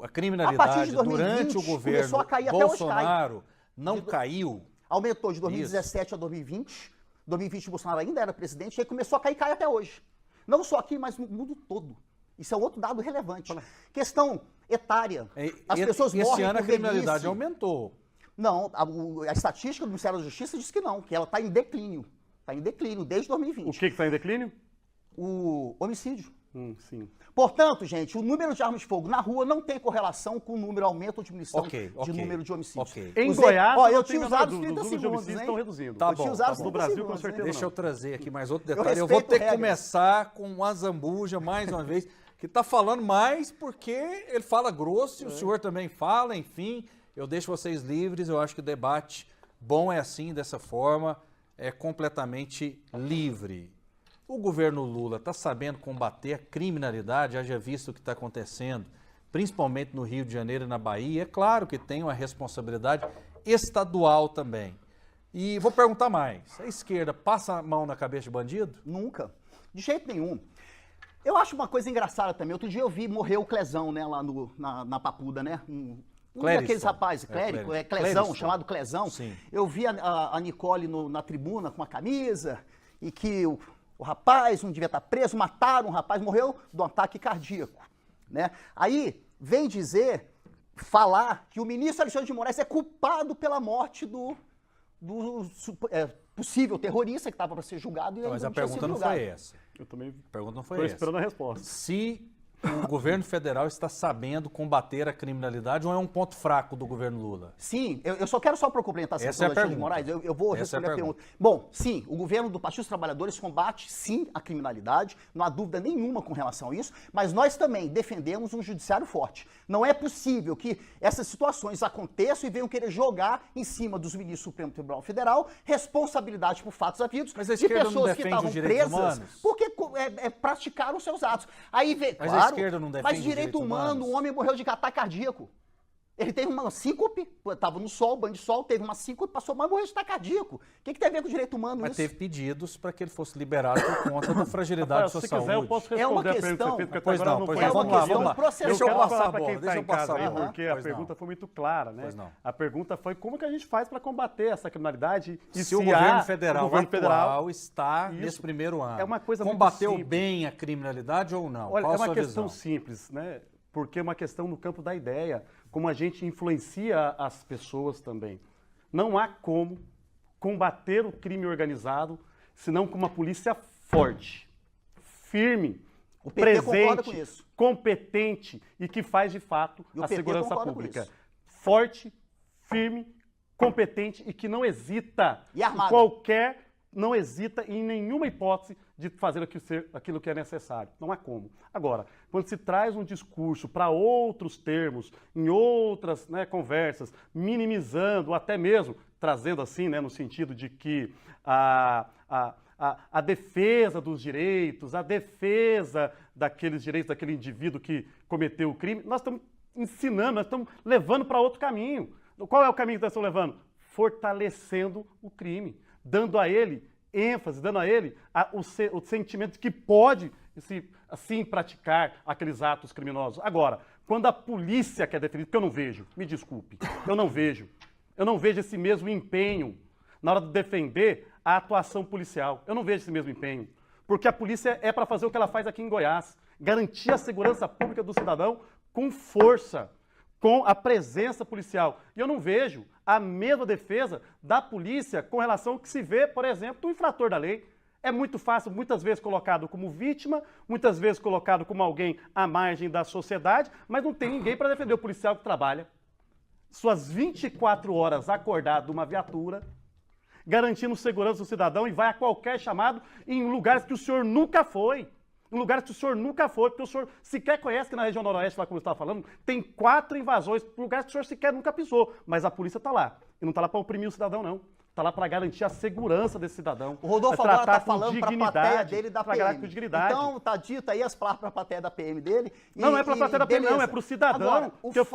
A A criminalidade partir de 2020, durante o governo começou a cair, até hoje cai. Bolsonaro não caiu? Aumentou de 2017 a 2020. 2020 o Bolsonaro ainda era presidente, e aí começou a cair, cai até hoje. Não só aqui, mas no mundo todo. Isso é outro dado relevante. Questão etária. As pessoas Esse morrem ano a por criminalidade velhice. aumentou. Não, a estatística do Ministério da Justiça diz que não, que ela está em declínio. Está em declínio desde 2020. O que está em declínio? O homicídio. Sim. Portanto, gente, o número de armas de fogo na rua não tem correlação com o número aumento ou diminuição Ok. de número de homicídios. Ok. Em Usei- Goiás, ó, não eu tem tinha a usado menor os 30 dúvida, os números de segundos, homicídios hein? estão reduzindo. Tá Eu tinha bom, usado tá os bom. No 30 Brasil, com segundos, hein? certeza Deixa eu não. trazer aqui mais outro Eu detalhe. Eu vou respeito ter que regras. começar com o Azambuja mais uma vez, que está falando mais porque ele fala grosso e o senhor também fala, enfim. Eu deixo vocês livres, eu acho que o debate bom é assim, dessa forma, é completamente livre. O governo Lula está sabendo combater a criminalidade, haja visto o que está acontecendo, principalmente no Rio de Janeiro e na Bahia. É claro que tem uma responsabilidade estadual também. E vou perguntar mais, a esquerda passa a mão na cabeça de bandido? Nunca. De jeito nenhum. Eu acho uma coisa engraçada também. Outro dia eu vi morrer o Clezão, né, lá na Papuda, né? Um daqueles rapazes, Clezão, chamado Clezão. Sim. Eu vi a Nicole na tribuna com uma camisa e que o rapaz não devia estar preso, mataram um rapaz, morreu de um ataque cardíaco, né? Aí vem falar que o ministro Alexandre de Moraes é culpado pela morte do possível terrorista que estava para ser julgado. Mas a pergunta não foi essa. Eu também A pergunta não foi estou essa. esperando a resposta. Se o governo federal está sabendo combater a criminalidade ou é um ponto fraco do governo Lula? Sim, eu só quero complementar essa Essa é a questão do Alexandre de pergunta. Moraes. Eu vou Essa é a responder a pergunta. Bom, sim, o governo do Partido dos Trabalhadores combate, sim, a criminalidade, não há dúvida nenhuma com relação a isso, mas nós também defendemos um judiciário forte. Não é possível que essas situações aconteçam e venham querer jogar em cima dos ministros do Supremo Tribunal Federal responsabilidade por fatos havidos Mas a de esquerda não pessoas que defende estavam os direitos presas humanos? porque praticaram seus atos. Aí, Mas claro, a esquerda não defende mas os direito direitos humano, humanos? o homem morreu de ataque cardíaco. Ele teve uma síncope, estava no sol, banho de sol, teve uma síncope, passou mal e morreu de ataque cardíaco. O que tem a ver com o direito humano Mas isso? teve pedidos para que ele fosse liberado por conta da fragilidade Rafael, da sua se saúde. quiser, eu posso responder É uma a pergunta que questão- você fez, porque Pois até agora não, pois foi não, vamos lá, vamos lá. processual. Deixa eu quero passar falar a para bola, quem deixa está eu em casa passar a aí, bola. porque a Pois não. pergunta foi muito clara, né? Pois não. A pergunta foi como que a gente faz para combater essa criminalidade e Se o há governo federal o governo atual está Isso. nesse primeiro ano, É uma coisa muito combateu simples. bem a criminalidade ou não? Olha, Qual é a uma sua questão visão? simples, né? Porque é uma questão no campo da ideia, como a gente influencia as pessoas também. Não há como combater o crime organizado senão com uma polícia forte, firme, O PT concorda presente, com isso. competente e que faz de fato E o a PT segurança concorda com pública. isso. Forte, firme, competente e que não hesita E armada. não hesita em nenhuma hipótese de fazer aquilo que é necessário. Não há como. Agora, quando se traz um discurso para outros termos, em outras, né, conversas, minimizando, ou até mesmo trazendo assim, né, no sentido de que a defesa dos direitos, a defesa daqueles direitos daquele indivíduo que cometeu o crime, nós estamos ensinando, nós estamos levando para outro caminho. Qual é o caminho que nós estamos levando? Fortalecendo o crime, dando a ele ênfase, dando a ele o sentimento de que pode, assim, praticar aqueles atos criminosos. Agora, quando a polícia quer defender, porque eu não vejo, me desculpe, eu não vejo esse mesmo empenho na hora de defender a atuação policial. Eu não vejo esse mesmo empenho, porque a polícia é para fazer o que ela faz aqui em Goiás, garantir a segurança pública do cidadão com força, com a presença policial. E eu não vejo a mesma defesa da polícia com relação ao que se vê, por exemplo, do infrator da lei. É muito fácil, muitas vezes colocado como vítima, muitas vezes colocado como alguém à margem da sociedade, mas não tem ninguém para defender o policial que trabalha suas 24 horas acordado numa viatura, garantindo segurança do cidadão e vai a qualquer chamado em lugares que o senhor nunca foi. Em lugares que o senhor nunca foi, porque o senhor sequer conhece que na região noroeste, lá como eu estava falando, tem 4 invasões, lugares que o senhor sequer nunca pisou. Mas a polícia está lá. E não está lá para oprimir o cidadão, não. Está lá para garantir a segurança desse cidadão. O Rodolfo agora está falando para a plateia dele da PM. Com dignidade. Então, está dito aí as palavras para a plateia da PM dele. Não é para a plateia da PM, não. É para o cidadão. Agora,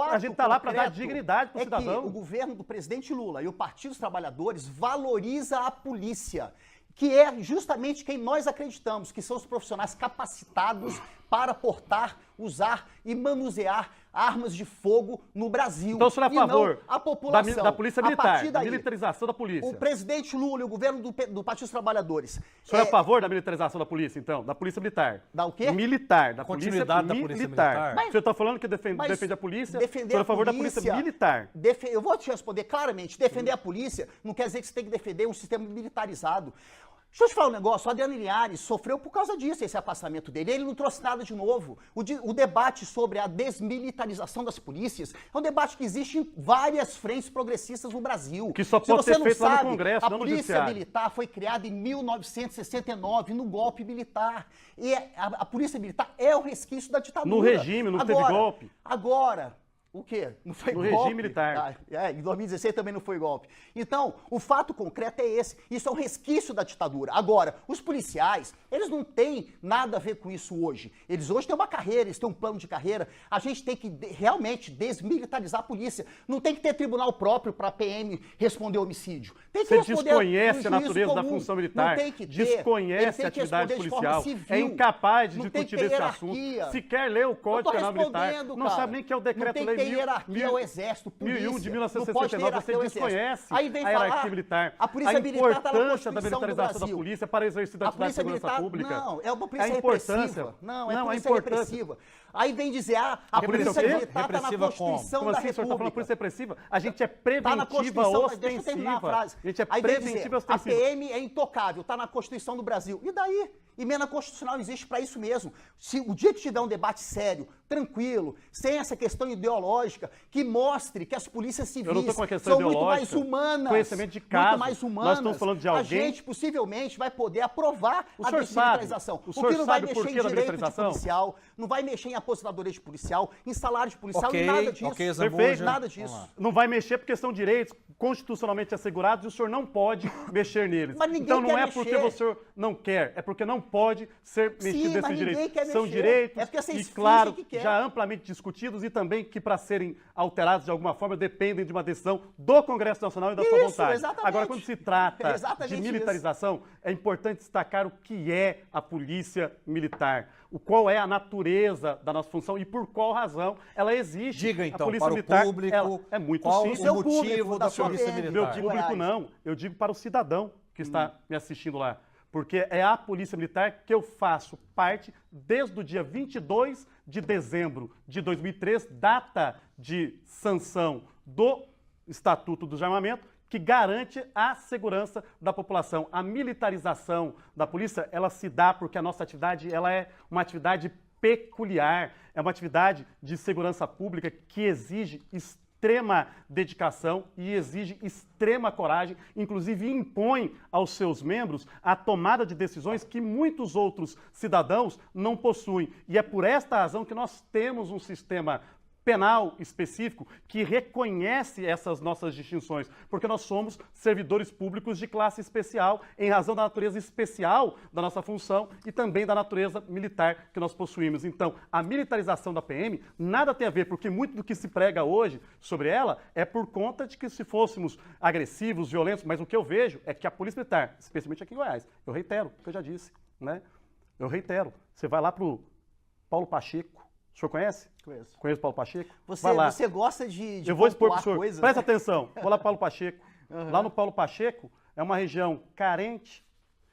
a gente está lá para dar dignidade para o cidadão. cidadão. Que o governo do presidente Lula e o Partido dos Trabalhadores valoriza a polícia, que é justamente quem nós acreditamos, que são os profissionais capacitados para portar, usar e manusear armas de fogo no Brasil. Então o senhor é a favor a população. da polícia A militar, partir da daí, militarização da polícia? o presidente Lula e o governo do Partido dos Trabalhadores... O senhor é a favor da militarização da polícia, então? Da polícia militar? Da o quê? Militar, da Continuidade da polícia militar. O senhor está falando que defende a polícia, o senhor é a favor da polícia militar. Eu vou te responder claramente. Defender a polícia não quer dizer que você tem que defender um sistema militarizado. Deixa eu te falar um negócio, o Adriano Linhares sofreu por causa disso, esse afastamento dele. Ele não trouxe nada de novo. O debate sobre a desmilitarização das polícias é um debate que existe em várias frentes progressistas no Brasil. Que só pode ser feito lá no Congresso, não no Judiciário. A Polícia Militar foi criada em 1969, no golpe militar. E a Polícia Militar é o resquício da ditadura. No regime, não teve golpe. Agora, O quê? Não foi No golpe? regime militar. Em 2016 também não foi golpe. Então, o fato concreto é esse. Isso é um resquício da ditadura. Agora, os policiais, eles não têm nada a ver com isso hoje. Eles hoje têm uma carreira, eles têm um plano de carreira. A gente tem que realmente desmilitarizar a polícia. Não tem que ter tribunal próprio para a PM responder homicídio. Tem que Você responder desconhece a no natureza juízo da comum. função militar, Não tem que ter. desconhece a atividade policial, é incapaz de discutir esse assunto, sequer lê o Código Penal Militar, não sabe nem que é o Decreto-Lei 1000 ao Exército, polícia. 1001 de 1969, você desconhece aí vem a hierarquia militar, a polícia militar tá na importância da Constituição militarização do da Brasil. polícia para exercer da atividade de segurança pública. Não, é uma polícia a importância, repressiva. Não, é a polícia importância. repressiva. Aí vem dizer, a polícia Repressiva o quê? militar está na Repressiva Constituição Como da assim, o senhor está falando República. polícia repressiva? A gente é Tá na preventiva Constituição, deixa eu terminar a ostensiva. frase. A gente é Aí vem preventiva dizer, a ostensiva. PM é intocável, está na Constituição do Brasil. E daí? Emenda constitucional existe para isso mesmo. Se o dia que tiver um debate sério, tranquilo, sem essa questão ideológica, que mostre que as polícias civis Eu não tô com a questão são muito mais ideológica. humanas. Conhecimento de caso. Muito mais humanas. Nós estamos falando de alguém. A gente possivelmente vai poder aprovar O a senhor desmilitarização. sabe? O O senhor que não vai sabe o mexer em porquê da direito de militarização? policial, não vai mexer em aposentadoria de policial, em salário de policial, Ok, em nada disso. ok, Zambuja. Perfeito. Nada Vamos disso. lá. Não vai mexer porque são direitos constitucionalmente assegurados e o senhor não pode mexer neles. Mas ninguém então não quer é mexer. porque o senhor não quer, é porque não pode ser mexido Sim, mas desses ninguém direitos. quer São mexer. direitos É porque vocês e, fingem claro, que quer. já amplamente discutidos e também que para serem alterados de alguma forma dependem de uma decisão do Congresso Nacional e da sua Isso, vontade. exatamente. Agora, quando se trata de Exatamente militarização, é importante destacar o que é a polícia militar, qual é a natureza da nossa função e por qual razão ela existe. Diga A então polícia para o militar, público ela é muito qual simples. o Seu motivo público da da sua polícia PM. Meu militar. público Goiás. não, eu digo para o cidadão que está me assistindo lá. Porque é a Polícia Militar que eu faço parte desde o dia 22 de dezembro de 2003, data de sanção do Estatuto do Desarmamento, que garante a segurança da população. A militarização da polícia, ela se dá porque a nossa atividade ela é uma atividade peculiar, é uma atividade de segurança pública que exige extrema dedicação e exige extrema coragem, inclusive impõe aos seus membros a tomada de decisões que muitos outros cidadãos não possuem. E é por esta razão que nós temos um sistema penal específico que reconhece essas nossas distinções, porque nós somos servidores públicos de classe especial em razão da natureza especial da nossa função e também da natureza militar que nós possuímos. Então, a militarização da PM nada tem a ver, porque muito do que se prega hoje sobre ela é por conta de que se fôssemos agressivos, violentos, mas o que eu vejo é que a Polícia Militar, especialmente aqui em Goiás, eu reitero o que eu já disse, né? Eu reitero, você vai lá pro Paulo Pacheco, o senhor conhece? Conheço. Conheço o Paulo Pacheco? Você, Vai lá. você gosta de Eu vou expor para pontuar o senhor. coisas, Presta né? atenção. Vou lá para Paulo Pacheco. Lá no Paulo Pacheco é uma região carente,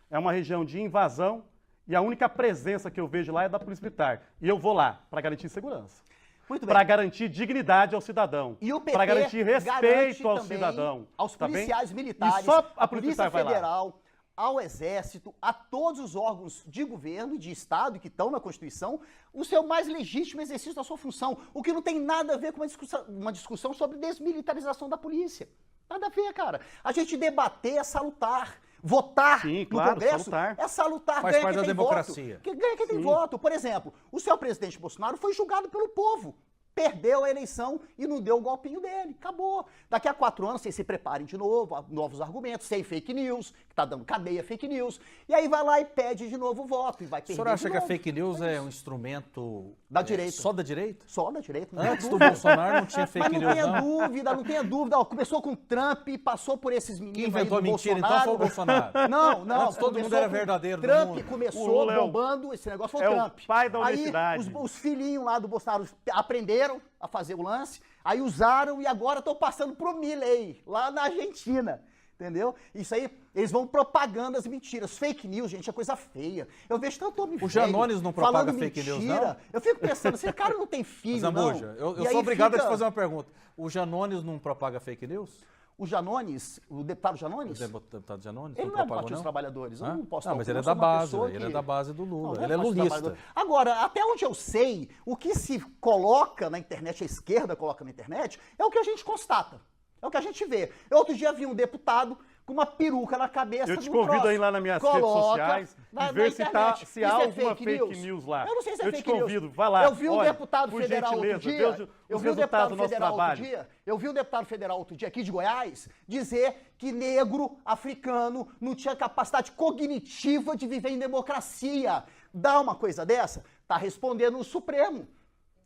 é uma região de invasão e a única presença que eu vejo lá é da Polícia Militar. E eu vou lá para garantir segurança. Muito bem. Para garantir dignidade ao cidadão. E o PT para garantir garante respeito ao também cidadão. aos tá bem? policiais militares, E só a à Polícia Militar vai lá. Federal, ao Exército, a todos os órgãos de governo e de Estado que estão na Constituição, o seu mais legítimo exercício da sua função, o que não tem nada a ver com uma discussão sobre desmilitarização da polícia. Nada a ver, cara. A gente debater é salutar. Votar Sim, no claro, Congresso salutar. é salutar, Faz ganha parte quem da tem democracia. voto. Ganha quem tem voto. Por exemplo, o seu presidente Bolsonaro foi julgado pelo povo. Perdeu a eleição e não deu o golpinho dele. Acabou. Daqui a 4 anos vocês se preparem de novo, a novos argumentos, sem fake news, que tá dando cadeia fake news. E aí vai lá e pede de novo o voto e vai O perder senhor acha de que a novo. fake news é um instrumento Da direita. só da direita? Só da direita. Não tenha Antes do dúvida. Bolsonaro não tinha Mas fake não news, tenha não? dúvida, não tenha dúvida. Ó, começou com Trump, passou por esses meninos Quem inventou a aí do mentira, então, Bolsonaro. foi o Bolsonaro. Não. Antes todo mundo começou era com verdadeiro no Trump mundo. começou O Lula é o- bombando, esse negócio foi é o o Trump. pai da Aí honestidade. os filhinhos lá do Bolsonaro aprenderam a fazer o lance, aí usaram e agora estão passando pro Milley, lá na Argentina. Entendeu? Isso aí, eles vão propagando as mentiras. Fake news, gente, é coisa feia. Eu vejo tanto homem O feio Janones não propaga falando fake news, mentira. não? Eu fico pensando, esse cara não tem filho, Zambuja, não. eu E aí sou obrigado a te fica- fazer uma pergunta. O Janones não propaga fake news? O Janones, o deputado O Janones, deputado Janones ele não não é do propagou, Partido dos não? Trabalhadores. Eu Hã? não posso Não, dar mas opinião, ele é eu sou da uma base, pessoa ele que- é da base do Não, Lula. não é Ele é do Partido dos lulista. Trabalhadores. Agora, até onde eu sei, o que se coloca na internet, a esquerda coloca na internet, é o que a gente constata. É o que a gente vê. Outro dia vi um deputado com uma peruca na cabeça. Eu te convido aí lá nas minhas redes sociais e ver se há alguma fake news lá. Eu não sei se é eu fake te news. convido, vai lá. Eu vi um deputado por federal outro gentileza, dia. Eu vi o resultado do nosso trabalho. Eu vi um deputado federal outro dia aqui de Goiás dizer que negro africano não tinha capacidade cognitiva de viver em democracia. Dá uma coisa dessa? Tá respondendo no Supremo.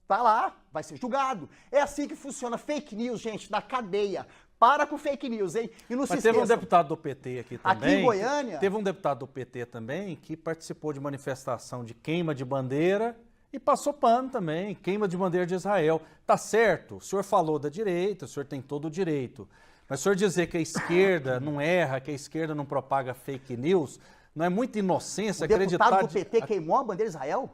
Tá lá, vai ser julgado. É assim que funciona fake news, gente, da cadeia. Para com fake news, hein? E não se esqueçam. Teve um deputado do PT aqui também. Aqui em Goiânia. Teve um deputado do PT também que participou de manifestação de queima de bandeira e passou pano também, queima de bandeira de Israel. Tá certo, o senhor falou da direita, o senhor tem todo o direito. Mas o senhor dizer que a esquerda não erra, que a esquerda não propaga fake news, não é muita inocência acreditar... O deputado do PT queimou a bandeira de Israel?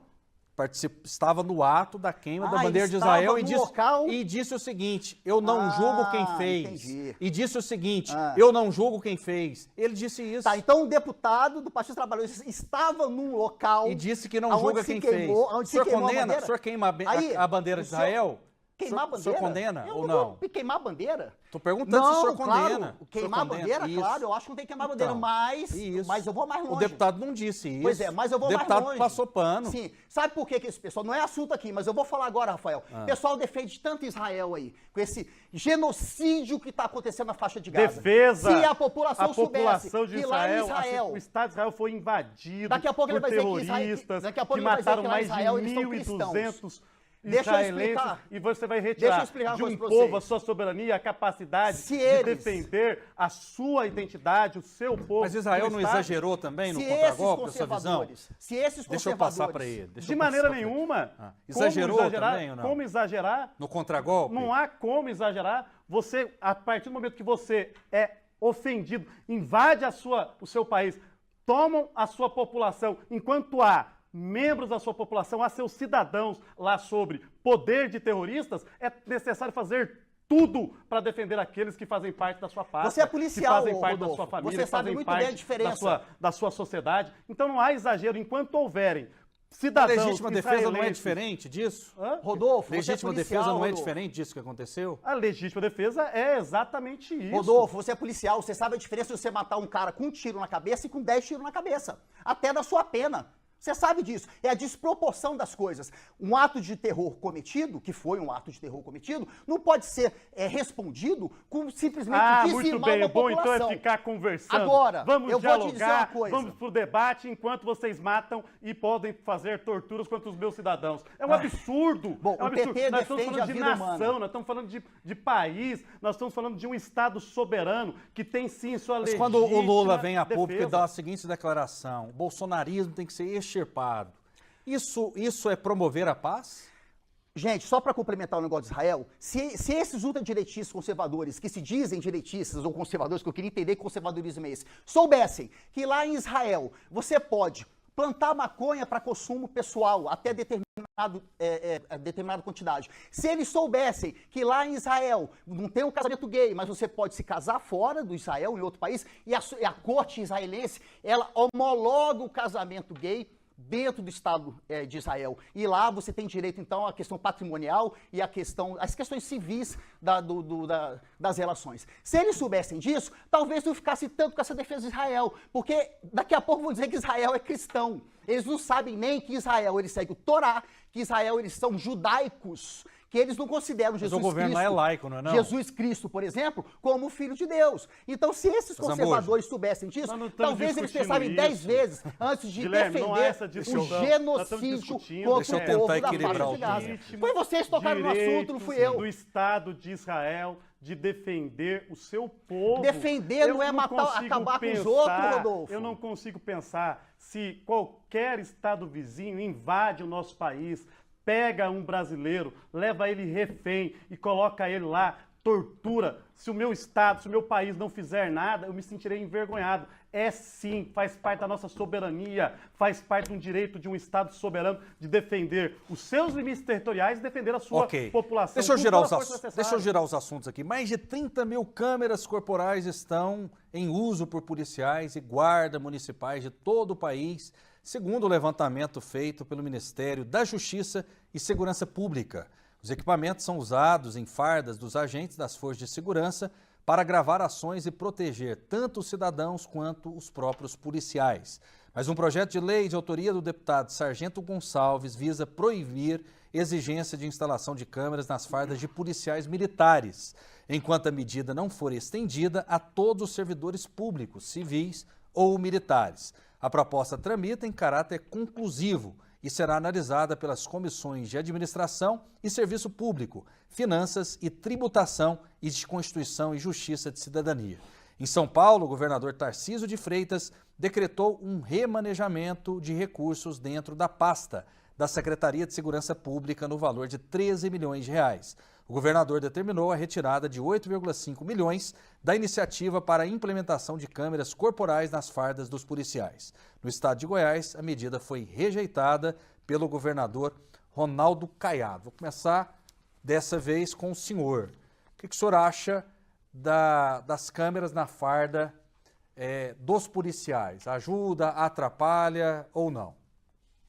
Estava no ato da queima da bandeira de Israel e disse o seguinte, eu não julgo quem fez. Entendi. E disse o seguinte, eu não julgo quem fez. Ele disse isso. Tá, então um deputado do Partido Trabalhista estava num local... E disse que não julga quem fez. O senhor condena? O senhor queima a bandeira de Israel? Queimar a bandeira? O senhor condena ou não? Queimar a bandeira? Tô perguntando se o senhor condena. Claro, queimar a bandeira, claro, eu acho que não tem que queimar a bandeira, mas eu vou mais longe. O deputado não disse isso. Pois é, mas eu vou mais longe. O deputado passou pano. Sim, sabe por que esse pessoal, não é assunto aqui, mas eu vou falar agora, Rafael. O pessoal defende tanto Israel aí, com esse genocídio que está acontecendo na faixa de Gaza. Defesa se a população soubesse de que lá em Israel, o Estado de Israel foi invadido daqui a pouco ele por vai terroristas que mataram mais de 1.200 israelenses, e você vai retirar de um povo a sua soberania, a capacidade de defender a sua identidade, o seu povo. Mas Israel não exagerou também no contragolpe, essa visão? Se esses conservadores... Deixa eu passar para ele. De maneira nenhuma. Exagerou também ou não? Como exagerar? No contragolpe? Não há como exagerar. Você, a partir do momento que você é ofendido, invade o seu país, tomam a sua população, enquanto há membros da sua população, a seus cidadãos lá sobre poder de terroristas, é necessário fazer tudo para defender aqueles que fazem parte da sua pátria, você é policial, que fazem parte Rodolfo, da sua família, você que fazem sabe muito parte bem a diferença da sua sociedade. Então não há exagero enquanto houverem cidadãos a legítima defesa não é diferente disso? Rodolfo, legítima defesa não é diferente disso que aconteceu? A legítima defesa é exatamente isso. Rodolfo, você é policial, você sabe a diferença de você matar um cara com um tiro na cabeça e com 10 tiros na cabeça. Até da sua pena. Você sabe disso. É a desproporção das coisas. Um ato de terror cometido, que foi um ato de terror cometido, não pode ser respondido com simplesmente dizimar muito bem. uma Bom, população. então é ficar conversando. Agora, vamos eu dialogar, vou te dizer uma coisa. Vamos pro debate enquanto vocês matam e podem fazer torturas contra os meus cidadãos. É um absurdo. Bom, é um o absurdo. PT Nós estamos defende falando a de vida nação, humana. nós estamos falando de país, nós estamos falando de um Estado soberano que tem sim sua legítima Mas quando o Lula vem a público defesa. e dá a seguinte declaração, o bolsonarismo tem que ser extirpado. Isso é promover a paz? Gente, só para complementar o negócio de Israel, se esses ultradireitistas conservadores, que se dizem direitistas ou conservadores, que eu queria entender que conservadorismo é esse, soubessem que lá em Israel você pode plantar maconha para consumo pessoal até determinada quantidade. Se eles soubessem que lá em Israel não tem um casamento gay, mas você pode se casar fora do Israel, em outro país, e a corte israelense, ela homologa o casamento gay dentro do Estado de Israel. E lá você tem direito, então, à questão patrimonial e as questões civis das relações. Se eles soubessem disso, talvez não ficasse tanto com essa defesa de Israel, porque daqui a pouco vão dizer que Israel é cristão. Eles não sabem nem que Israel ele segue o Torá, que Israel eles são judaicos, que eles não consideram Jesus Cristo. Mas o governo não é laico, não é não? Jesus Cristo, por exemplo, como filho de Deus. Então, se esses conservadores soubessem disso, talvez eles pensassem 10 vezes antes de defender o genocídio contra o povo da faixa de Gaza. Foi vocês que tocaram no assunto, não fui eu. Do Estado de Israel de defender o seu povo. Defender não é matar, acabar com os outros, Rodolfo. Eu não consigo pensar se qualquer Estado vizinho invade o nosso país, pega um brasileiro, leva ele refém e coloca ele lá, tortura. Se o meu Estado, se o meu país não fizer nada, eu me sentirei envergonhado. É sim, faz parte da nossa soberania, faz parte de um direito de um Estado soberano de defender os seus limites territoriais e defender a sua população. Deixa eu girar os assuntos aqui. Mais de 30 mil câmeras corporais estão em uso por policiais e guardas municipais de todo o país, segundo o levantamento feito pelo Ministério da Justiça e Segurança Pública. Os equipamentos são usados em fardas dos agentes das forças de segurança para gravar ações e proteger tanto os cidadãos quanto os próprios policiais. Mas um projeto de lei de autoria do deputado Sargento Gonçalves visa proibir exigência de instalação de câmeras nas fardas de policiais militares, enquanto a medida não for estendida a todos os servidores públicos, civis ou militares. A proposta tramita em caráter conclusivo e será analisada pelas comissões de Administração e Serviço Público, Finanças e Tributação e de Constituição e Justiça de Cidadania. Em São Paulo, o governador Tarcísio de Freitas decretou um remanejamento de recursos dentro da pasta da Secretaria de Segurança Pública no valor de 13 milhões de reais. O governador determinou a retirada de 8,5 milhões da iniciativa para a implementação de câmeras corporais nas fardas dos policiais. No estado de Goiás, a medida foi rejeitada pelo governador Ronaldo Caiado. Vou começar dessa vez com o senhor. O que o senhor acha das câmeras na farda dos policiais? Ajuda, atrapalha ou não?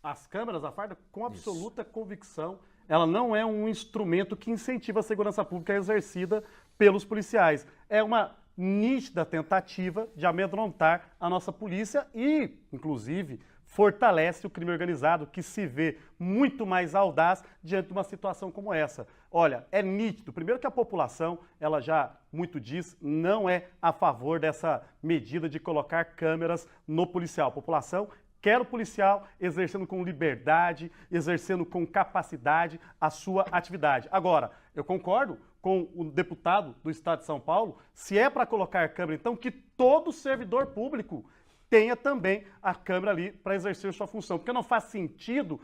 As câmeras da farda, com absoluta convicção, ela não é um instrumento que incentiva a segurança pública exercida pelos policiais. É uma nítida tentativa de amedrontar a nossa polícia e, inclusive, fortalece o crime organizado, que se vê muito mais audaz diante de uma situação como essa. Olha, é nítido. Primeiro que a população, ela já muito diz, não é a favor dessa medida de colocar câmeras no policial. A população quer o policial exercendo com liberdade, exercendo com capacidade a sua atividade. Agora, eu concordo com o deputado do Estado de São Paulo, se é para colocar câmera, então que todo servidor público tenha também a câmera ali para exercer sua função, porque não faz sentido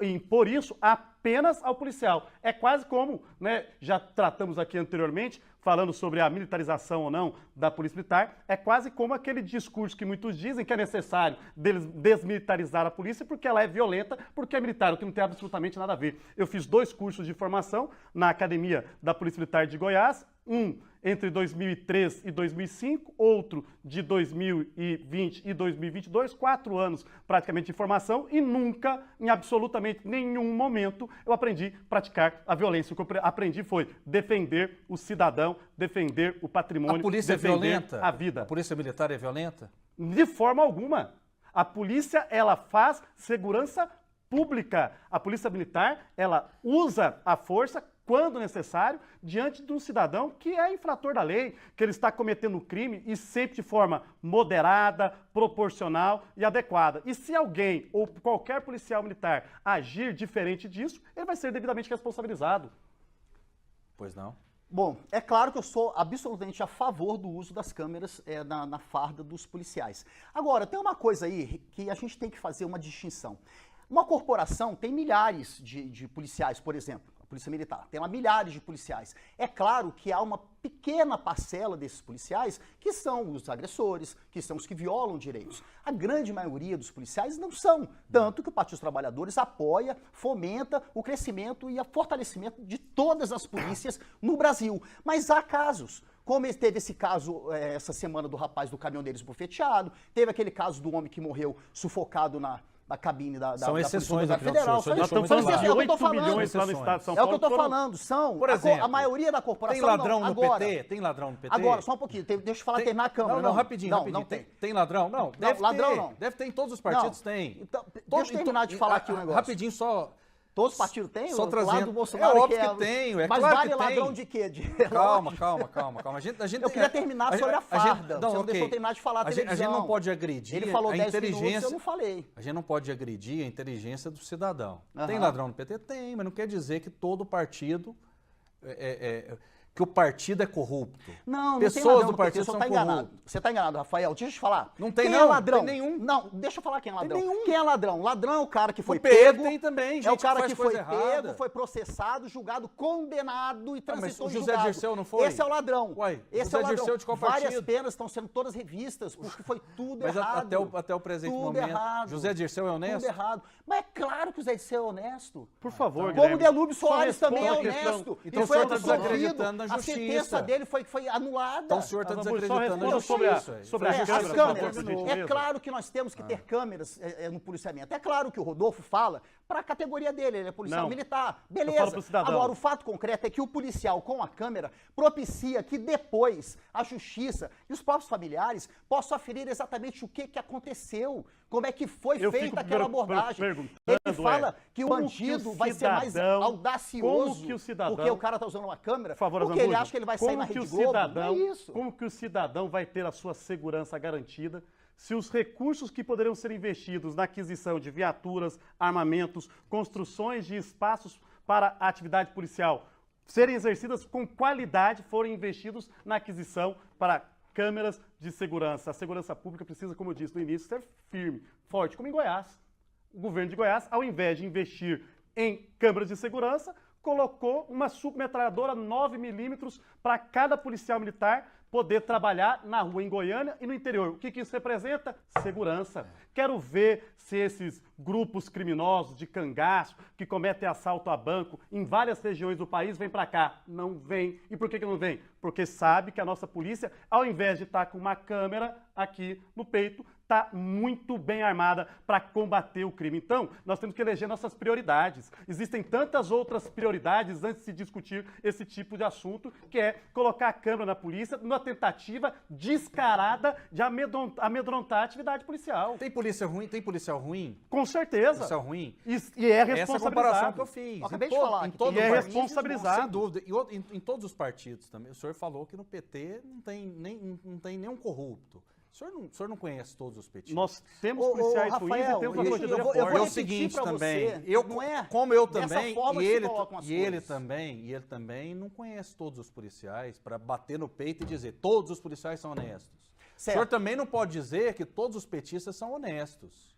impor isso apenas ao policial. É quase como, já tratamos aqui anteriormente, falando sobre a militarização ou não da Polícia Militar, é quase como aquele discurso que muitos dizem que é necessário desmilitarizar a polícia porque ela é violenta, porque é militar, o que não tem absolutamente nada a ver. Eu fiz 2 cursos de formação na Academia da Polícia Militar de Goiás, um entre 2003 e 2005, outro de 2020 e 2022, 4 anos praticamente de formação e nunca, em absolutamente nenhum momento, eu aprendi a praticar a violência. O que eu aprendi foi defender o cidadão, defender o patrimônio, a polícia é violenta? A vida. A polícia militar é violenta? De forma alguma. A polícia, ela faz segurança pública. A polícia militar, ela usa a força quando necessário, diante de um cidadão que é infrator da lei, que ele está cometendo crime e sempre de forma moderada, proporcional e adequada. E se alguém ou qualquer policial militar agir diferente disso, ele vai ser devidamente responsabilizado. Pois não. Bom, é claro que eu sou absolutamente a favor do uso das câmeras na farda dos policiais. Agora, tem uma coisa aí que a gente tem que fazer uma distinção. Uma corporação tem milhares de policiais, por exemplo. Polícia Militar, tem lá milhares de policiais. É claro que há uma pequena parcela desses policiais que são os agressores, que são os que violam direitos. A grande maioria dos policiais não são, tanto que o Partido dos Trabalhadores apoia, fomenta o crescimento e o fortalecimento de todas as polícias no Brasil. Mas há casos, como teve esse caso essa semana do rapaz do caminhoneiro esbofeteado, teve aquele caso do homem que morreu sufocado na cabine da exceções da Federal. Nós estamos falando de 8 milhões lá no estado de São Paulo. É o que eu estou falando, são. Por exemplo, a maioria da corporação. Tem ladrão não, no agora, PT? Tem ladrão no PT? Agora, só um pouquinho, deixa eu falar, terminar a Câmara. Não, rapidinho. Não tem. Tem ladrão? Não, deve ladrão ter. não. Deve ter em todos os partidos, tem. Então, deixa eu terminar de falar aqui um negócio. Rapidinho, só... Todos os partidos têm? Só trazendo. Do Bolsonaro, é óbvio que tem, é mas claro vale que ladrão tem. de quê? Calma. A gente eu queria terminar sobre a farda. Você não deixou eu terminar de falar a televisão. A gente não pode agredir Ele falou a 10 inteligência. Minutos, eu não falei. A gente não pode agredir a inteligência do cidadão. Tem ladrão no PT? Tem, mas não quer dizer que todo partido... que o partido é corrupto. Não Pessoas tem ladrão do partido são enganado. Você está enganado, Rafael. Deixa eu te falar. Não tem quem não. é ladrão? Tem nenhum. Não, deixa eu falar quem é ladrão. Tem nenhum. Quem é ladrão? Ladrão é o cara que foi o PT pego. Tem também, gente é o cara que que foi pego, foi processado, julgado, condenado e transitou mas o julgado. José Dirceu não foi? Esse é o ladrão. Uai, Esse José é o ladrão. Dirceu de qual Várias partido? penas estão sendo todas revistas, porque foi tudo mas errado. até o presente tudo momento. Errado. José Dirceu é honesto? Tudo errado. Mas é claro que o Zé Dirceu é honesto. Por favor, Como o Delúbio Soares também é a questão. honesto. Então e foi o senhor está absolvido. desacreditando na A justiça. sentença dele foi anulada. Então o senhor está Só desacreditando a responda sobre justiça. a- sobre a As câmera, câmeras. por gentileza. É claro que nós temos que ter câmeras no policiamento. É claro que o Rodolfo fala para a categoria dele, ele é policial Não. militar. Eu falo Beleza. pro cidadão. Agora, o fato concreto é que o policial com a câmera propicia que depois a justiça e os próprios familiares possam aferir exatamente o que aconteceu, como é que foi Eu feita fico aquela abordagem. perguntando, Ele fala que o como que bandido o vai ser mais cidadão- audacioso como que o cidadão- porque o cara tá usando uma câmera, Por favor, porque ele Azambuja, acha que ele vai sair como na que Rede o Globo. cidadão, Não é isso. Como que o cidadão vai ter a sua segurança garantida se os recursos que poderiam ser investidos na aquisição de viaturas, armamentos, construções de espaços para a atividade policial serem exercidas com qualidade forem investidos na aquisição para câmeras de segurança? A segurança pública precisa, como eu disse no início, ser firme, forte, como em Goiás. O governo de Goiás, ao invés de investir em câmeras de segurança, colocou uma submetralhadora 9mm para cada policial militar poder trabalhar na rua em Goiânia e no interior. O que isso representa? Segurança. Quero ver se esses grupos criminosos de cangaço que cometem assalto a banco em várias regiões do país vêm para cá. Não vem. E por que não vem? Porque sabe que a nossa polícia, ao invés de estar com uma câmera aqui no peito, está muito bem armada para combater o crime. Então, nós temos que eleger nossas prioridades. Existem tantas outras prioridades antes de se discutir esse tipo de assunto, que é colocar a câmera na polícia numa tentativa descarada de amedrontar a atividade policial. Tem polícia ruim? Tem policial ruim? Com certeza. Policial ruim? E é Essa é a responsabilizado. comparação que eu fiz. Eu acabei Em de falar em que todo tem- E é partido, responsabilizado. Sem dúvida. Em todos os partidos também. O senhor falou que no PT não tem nenhum corrupto. O senhor não conhece todos os petistas. Nós temos Ô, policiais ruins Rafael, e temos uma eu corregedoria vou- forte. eu vou É o repetir seguinte pra também, você, eu, não é como eu dessa também, forma e que se ele, colocam as e ele coisas. também não conhece todos os policiais para bater no peito e dizer todos os policiais são honestos. Certo. O senhor também não pode dizer que todos os petistas são honestos.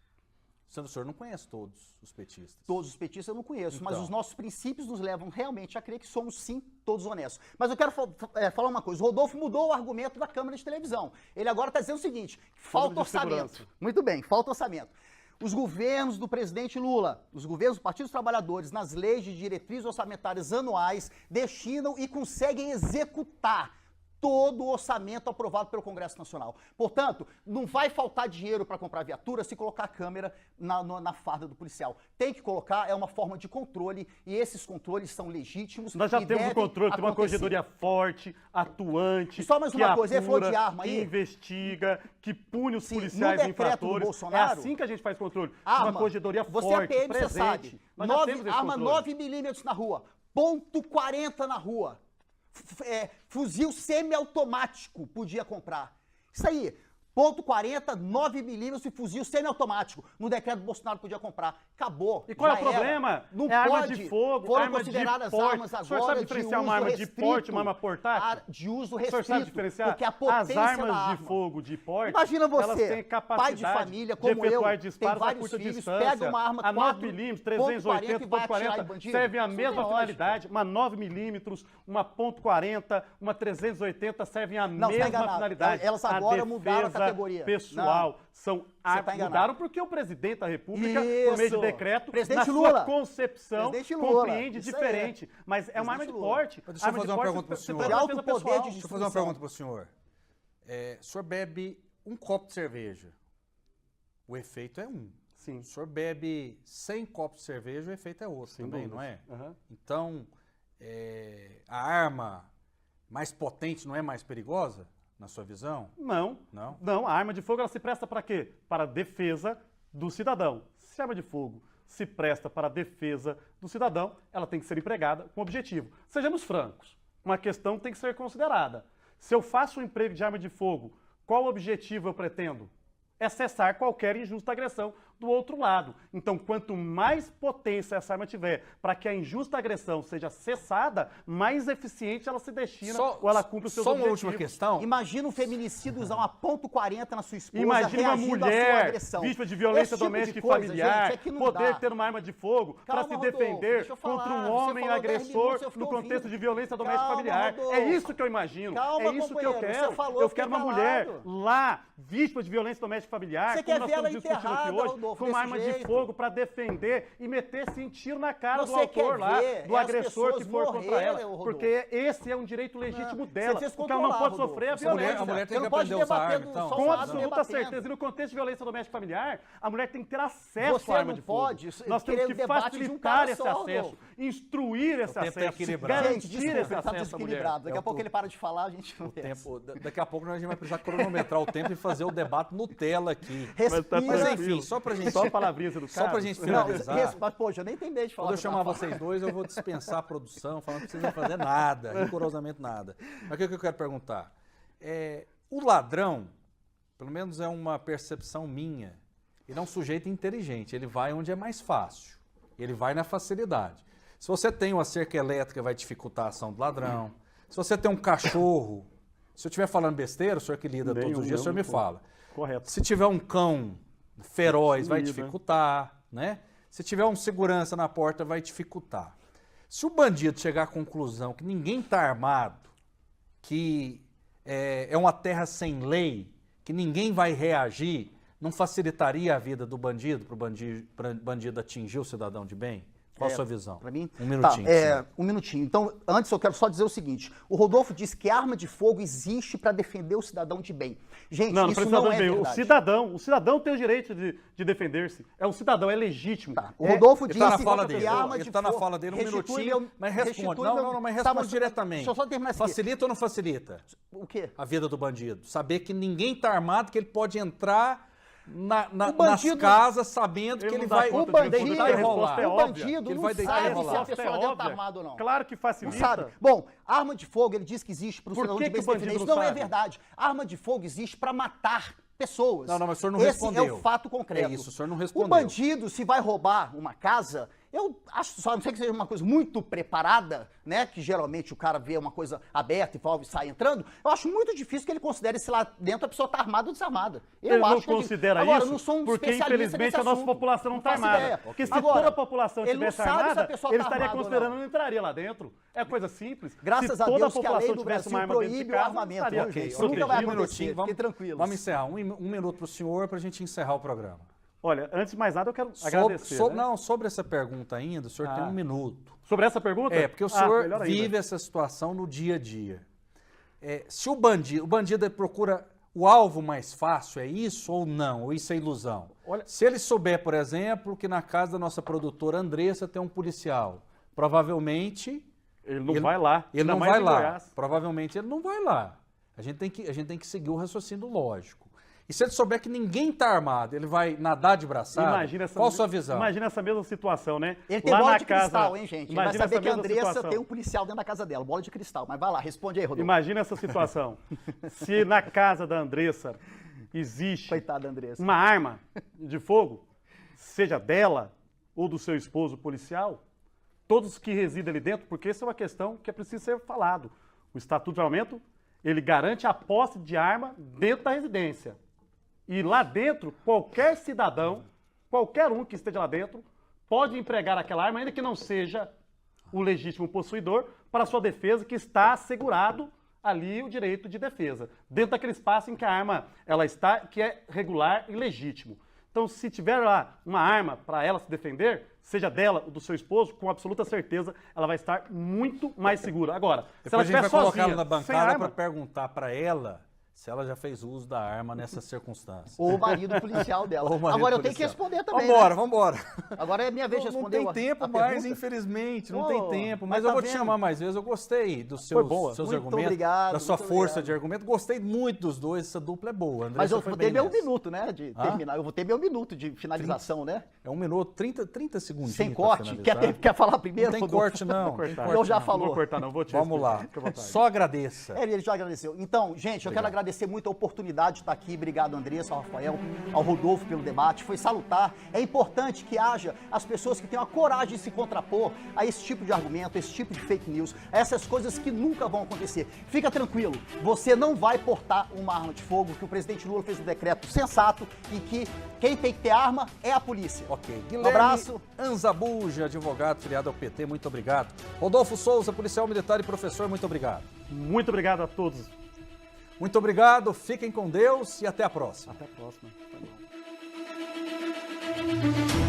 Sendo o senhor não conhece todos os petistas. Todos os petistas eu não conheço, mas Então. os nossos princípios nos levam realmente a crer que somos, sim, todos honestos. Mas eu quero falar uma coisa. O Rodolfo mudou o argumento da Câmara de Televisão. Ele agora está dizendo o seguinte, falta de orçamento. segurança. Muito bem, falta orçamento. Os governos do presidente Lula, os governos do Partido dos Trabalhadores, nas leis de diretrizes orçamentárias anuais, destinam e conseguem executar todo o orçamento aprovado pelo Congresso Nacional. Portanto, não vai faltar dinheiro para comprar viatura se colocar a câmera na farda do policial. Tem que colocar, é uma forma de controle, e esses controles são legítimos. Nós já e temos o devem controle, tem uma acontecer. corregedoria forte, atuante, E só mais que uma coisa, ele falou apura, de arma que aí. investiga, que pune os Sim, policiais no decreto do infratores. Bolsonaro, é assim que a gente faz controle. Arma, Uma corregedoria você forte, é PM, presente. você sabe. Nós já temos esse Arma controle. 9mm na rua, .40 na rua. Fuzil semiautomático podia comprar. Isso aí, .40, 9mm e fuzil semiautomático. No decreto do Bolsonaro podia comprar. Acabou. E qual é já o problema? era. Não É arma pode. de fogo, Foram arma de consideradas porte. armas O senhor agora sabe de diferenciar uso uma arma de restrito. porte, uma arma portátil? De uso O senhor restrito. sabe diferenciar? Porque a As potência armas da de arma. fogo de porte, Imagina elas você, têm capacidade pai de família como de efetuar eu, tem disparos a vários curta filhos, distância. pega uma arma A 4, 9mm, .40 380, e vai atirar em .40 bandido. serve a Isso mesma não tem finalidade. Uma 9mm, uma .40, uma 380 servem a Não, você tá mesma enganado. finalidade. Elas agora mudaram a defesa categoria. pessoal. Não. São Você tá enganado. mudaram porque o presidente da República, por meio de Isso. decreto, Presidente na Lula. sua concepção, Presidente Lula. compreende Isso aí. diferente. Mas é uma arma de Presidente Lula. porte. Deixa eu Arma fazer de uma porte pergunta pro se senhor. presta De defesa alto poder pessoal. de Deixa eu fazer uma pergunta para o senhor. O senhor bebe um copo de cerveja. O efeito é um. Sim. O senhor bebe 100 copos de cerveja, o efeito é outro Sem também, dúvidas. não é? Aham. Então, a arma mais potente não é mais perigosa, na sua visão? Não. Não? Não, a arma de fogo ela se presta para quê? Para a defesa do cidadão. Se a arma de fogo se presta para a defesa do cidadão, ela tem que ser empregada com objetivo. Sejamos francos, uma questão tem que ser considerada. Se eu faço um emprego de arma de fogo, qual objetivo eu pretendo? É cessar qualquer injusta agressão do outro lado. Então, quanto mais potência essa arma tiver para que a injusta agressão seja cessada, mais eficiente ela se destina ou ela cumpre os seus Só uma objetivos. última questão. Imagina um feminicídio usar uma .40 na sua esposa, Imagina uma reagindo à sua mulher agressão. vítima de violência Esse tipo de doméstica coisa, e familiar gente, é que não poder dá. ter uma arma de fogo para Calma, se Rodolfo, defender deixa eu falar. contra um Você homem falou 10 agressor minutos, eu fiquei no contexto ouvindo. de violência doméstica e Calma, familiar. Rodolfo. É isso que eu imagino. Calma, é isso que eu companheiro, quero. você falou, Eu fiquei quero uma mulher calado. lá vítima de violência doméstica familiar, Você como quer nós ver ela estamos discutindo aqui enterrada, hoje, Rodolfo, com uma desse arma jeito. de fogo para defender e meter-se em tiro na cara do Você autor quer lá, ver do as agressor que pessoas for contra morrerem, ela. Rodolfo. Porque esse é um direito legítimo dela. fez Porque ela não controlar, pode sofrer a Rodolfo. violência. A mulher tem Você que não pode aprender a usar debater arma, do então. só Com lado absoluta debatendo. certeza. E no contexto de violência doméstica familiar, a mulher tem que ter acesso Você à arma não de fogo. pode Nós querer temos o que debate de um facilitar cara esse só, acesso, Rodolfo. instruir esse tempo é acesso, equilibrado. Gente, garantir desculpa, esse ele tá acesso à mulher. desequilibrado. Daqui a pouco ele para de falar, a gente não O tempo, daqui a pouco a gente vai precisar cronometrar o tempo e fazer o debate Nutella aqui. Respira. Mas tranquilo. enfim, só pra gente... Só palavrinhas educadas. Só pra gente Não, finalizar... mas, poxa, eu nem tenho medo de falar. Quando eu o que chamar tava vocês dois, eu vou dispensar a produção, falando que vocês não vão fazer nada, rigorosamente nada. Mas o que eu quero perguntar? O ladrão, pelo menos é uma percepção minha, ele é um sujeito inteligente, ele vai onde é mais fácil, ele vai na facilidade. Se você tem uma cerca elétrica, vai dificultar a ação do ladrão. Se você tem um cachorro, se eu estiver falando besteira, o senhor que lida todos os dias, o senhor me fala. Correto. Se tiver um cão feroz, vai Lida. dificultar, né? Se tiver um segurança na porta, vai dificultar. Se o bandido chegar à conclusão que ninguém está armado, que é uma terra sem lei, que ninguém vai reagir, não facilitaria a vida do bandido para o bandido atingir o cidadão de bem? Qual a sua visão? Para mim? Um minutinho. Tá, um minutinho. Então, antes eu quero só dizer o seguinte. O Rodolfo disse que arma de fogo existe para defender o cidadão de bem. Gente, Não, isso precisa não é bem. verdade. O cidadão tem o direito de defender-se. É um cidadão, é legítimo. Tá. O Rodolfo Ele disse está na fala que dele. arma Ele de está na fogo fala dele um restitui minutinho, meu- mas responde. restitui Não, meu- não, mas Tá, responde mas diretamente. deixa eu só terminar isso aqui. Facilita ou não facilita O quê? a vida do bandido? Saber que ninguém está armado, que ele pode entrar nas bandido- casas sabendo Ele que ele não dá vai conta o bandido- deitar e a rolar. resposta é O óbvia. bandido Ele não vai deitar e sabe se rolar. a pessoa dentro tá armada ou não. Claro que Não facilita. sabe. Bom, arma de fogo, ele diz que existe para o Por cidadão que de bem que se o defender. bandido Isso não não é sabe? verdade. Arma de fogo existe para matar pessoas. Não, mas o senhor não Esse respondeu. é o fato concreto. É isso, o senhor não respondeu. O bandido, se vai roubar uma casa, eu acho só, a não sei que seja uma coisa muito preparada, né? Que geralmente o cara vê uma coisa aberta e sai entrando. Eu acho muito difícil que ele considere se lá dentro a pessoa está armada ou desarmada. Eu Ele não acho que considera Agora, isso eu não sou um porque, especialista infelizmente, nesse a nossa assunto. população não está faço armada. ideia. Porque se Agora, toda a população ele não tivesse sabe se a armada, pessoa ele tá estaria armada ou considerando não. não entraria lá dentro. É coisa simples. Graças se a toda Deus a que a lei população do tivesse Brasil uma arma dentro de proíbe o casa, armamento. estaria Ok, ok. isso nunca vai Um acontecer. minutinho, Fiquem tranquilos. Vamos encerrar. Um minuto para o senhor para a gente encerrar o programa. Olha, antes de mais nada, eu quero agradecer. Né? Não, sobre essa pergunta ainda, o senhor tem um minuto. Sobre essa pergunta? Porque o senhor melhor ainda. vive essa situação no dia a dia. Se o bandido ele procura o alvo mais fácil, é isso ou não? Ou isso é ilusão? Olha- Se ele souber, por exemplo, que na casa da nossa produtora Andressa tem um policial, provavelmente Ele não vai lá. ele ainda não mais vai em lá. Goiás. Provavelmente ele não vai lá. A gente tem que seguir o raciocínio lógico. E se ele souber que ninguém está armado, ele vai nadar de braçada? Imagina essa, Qual a sua visão? Imagina essa mesma situação, né? Ele tem Lá bola na de casa, cristal, hein, gente? Ele vai imagina saber essa que a mesma Andressa situação. tem um policial dentro da casa dela, bola de cristal. Mas vai lá, responde aí, Rodolfo. Imagina essa situação. Se na casa da Andressa existe Coitada da Andressa. uma arma de fogo, seja dela ou do seu esposo policial, todos que residem ali dentro, porque essa é uma questão que é preciso ser falado. O Estatuto de Armamento, ele garante a posse de arma dentro da residência. E lá dentro, qualquer cidadão, qualquer um que esteja lá dentro, pode empregar aquela arma, ainda que não seja o legítimo possuidor, para a sua defesa, que está assegurado ali o direito de defesa, dentro daquele espaço em que a arma ela está, que é regular e legítimo. Então, se tiver lá uma arma para ela se defender, seja dela ou do seu esposo, com absoluta certeza, ela vai estar muito mais segura. Agora, se ela Depois a gente estiver vai colocar sozinha, ela na sem bancada arma, para perguntar para ela se ela já fez uso da arma nessas circunstâncias. Ou o marido policial dela. Ou o marido Agora eu tenho que policial. responder também. Vambora, né? vambora. Agora é minha vez de Não responder. tem tempo a mais, pergunta. infelizmente, não Pô, tem tempo. mas Mas eu tá vou te vendo? chamar mais vezes. Eu gostei dos Foi seus boa. seus Muito argumentos, obrigado, da sua muito força obrigado. de argumento. Gostei muito dos dois, essa dupla é boa. A Mas Andressa eu foi vou bem ter meu nessa. minuto, né, de terminar. Eu vou ter meu minuto de finalização, né? É 1 minuto, 30 segundinhos. Sem pra corte. finalizar. Quer falar primeiro? Não tem Rodolfo? corte, não. Vou Tem cortar. corte, Eu já não. Não falou. vou cortar, não, vou te Vamos lá. Fica à vontade. Só agradeça. Ele já agradeceu. Então, gente, eu quero agradecer muito a oportunidade de estar aqui. Obrigado, Andressa, ao Rafael, ao Rodolfo pelo debate. Foi salutar. É importante que haja as pessoas que tenham a coragem de se contrapor a esse tipo de argumento, a esse tipo de fake news, a essas coisas que nunca vão acontecer. Fica tranquilo, você não vai portar uma arma de fogo, que o presidente Lula fez um decreto sensato e que quem tem que ter arma é a polícia. Ok. Um Guilherme abraço. Anzabuja, advogado filiado ao PT, muito obrigado. Rodolfo Souza, policial militar e professor, muito obrigado. Muito obrigado a todos. Muito obrigado, fiquem com Deus e até a próxima. Até a próxima. Tá bom.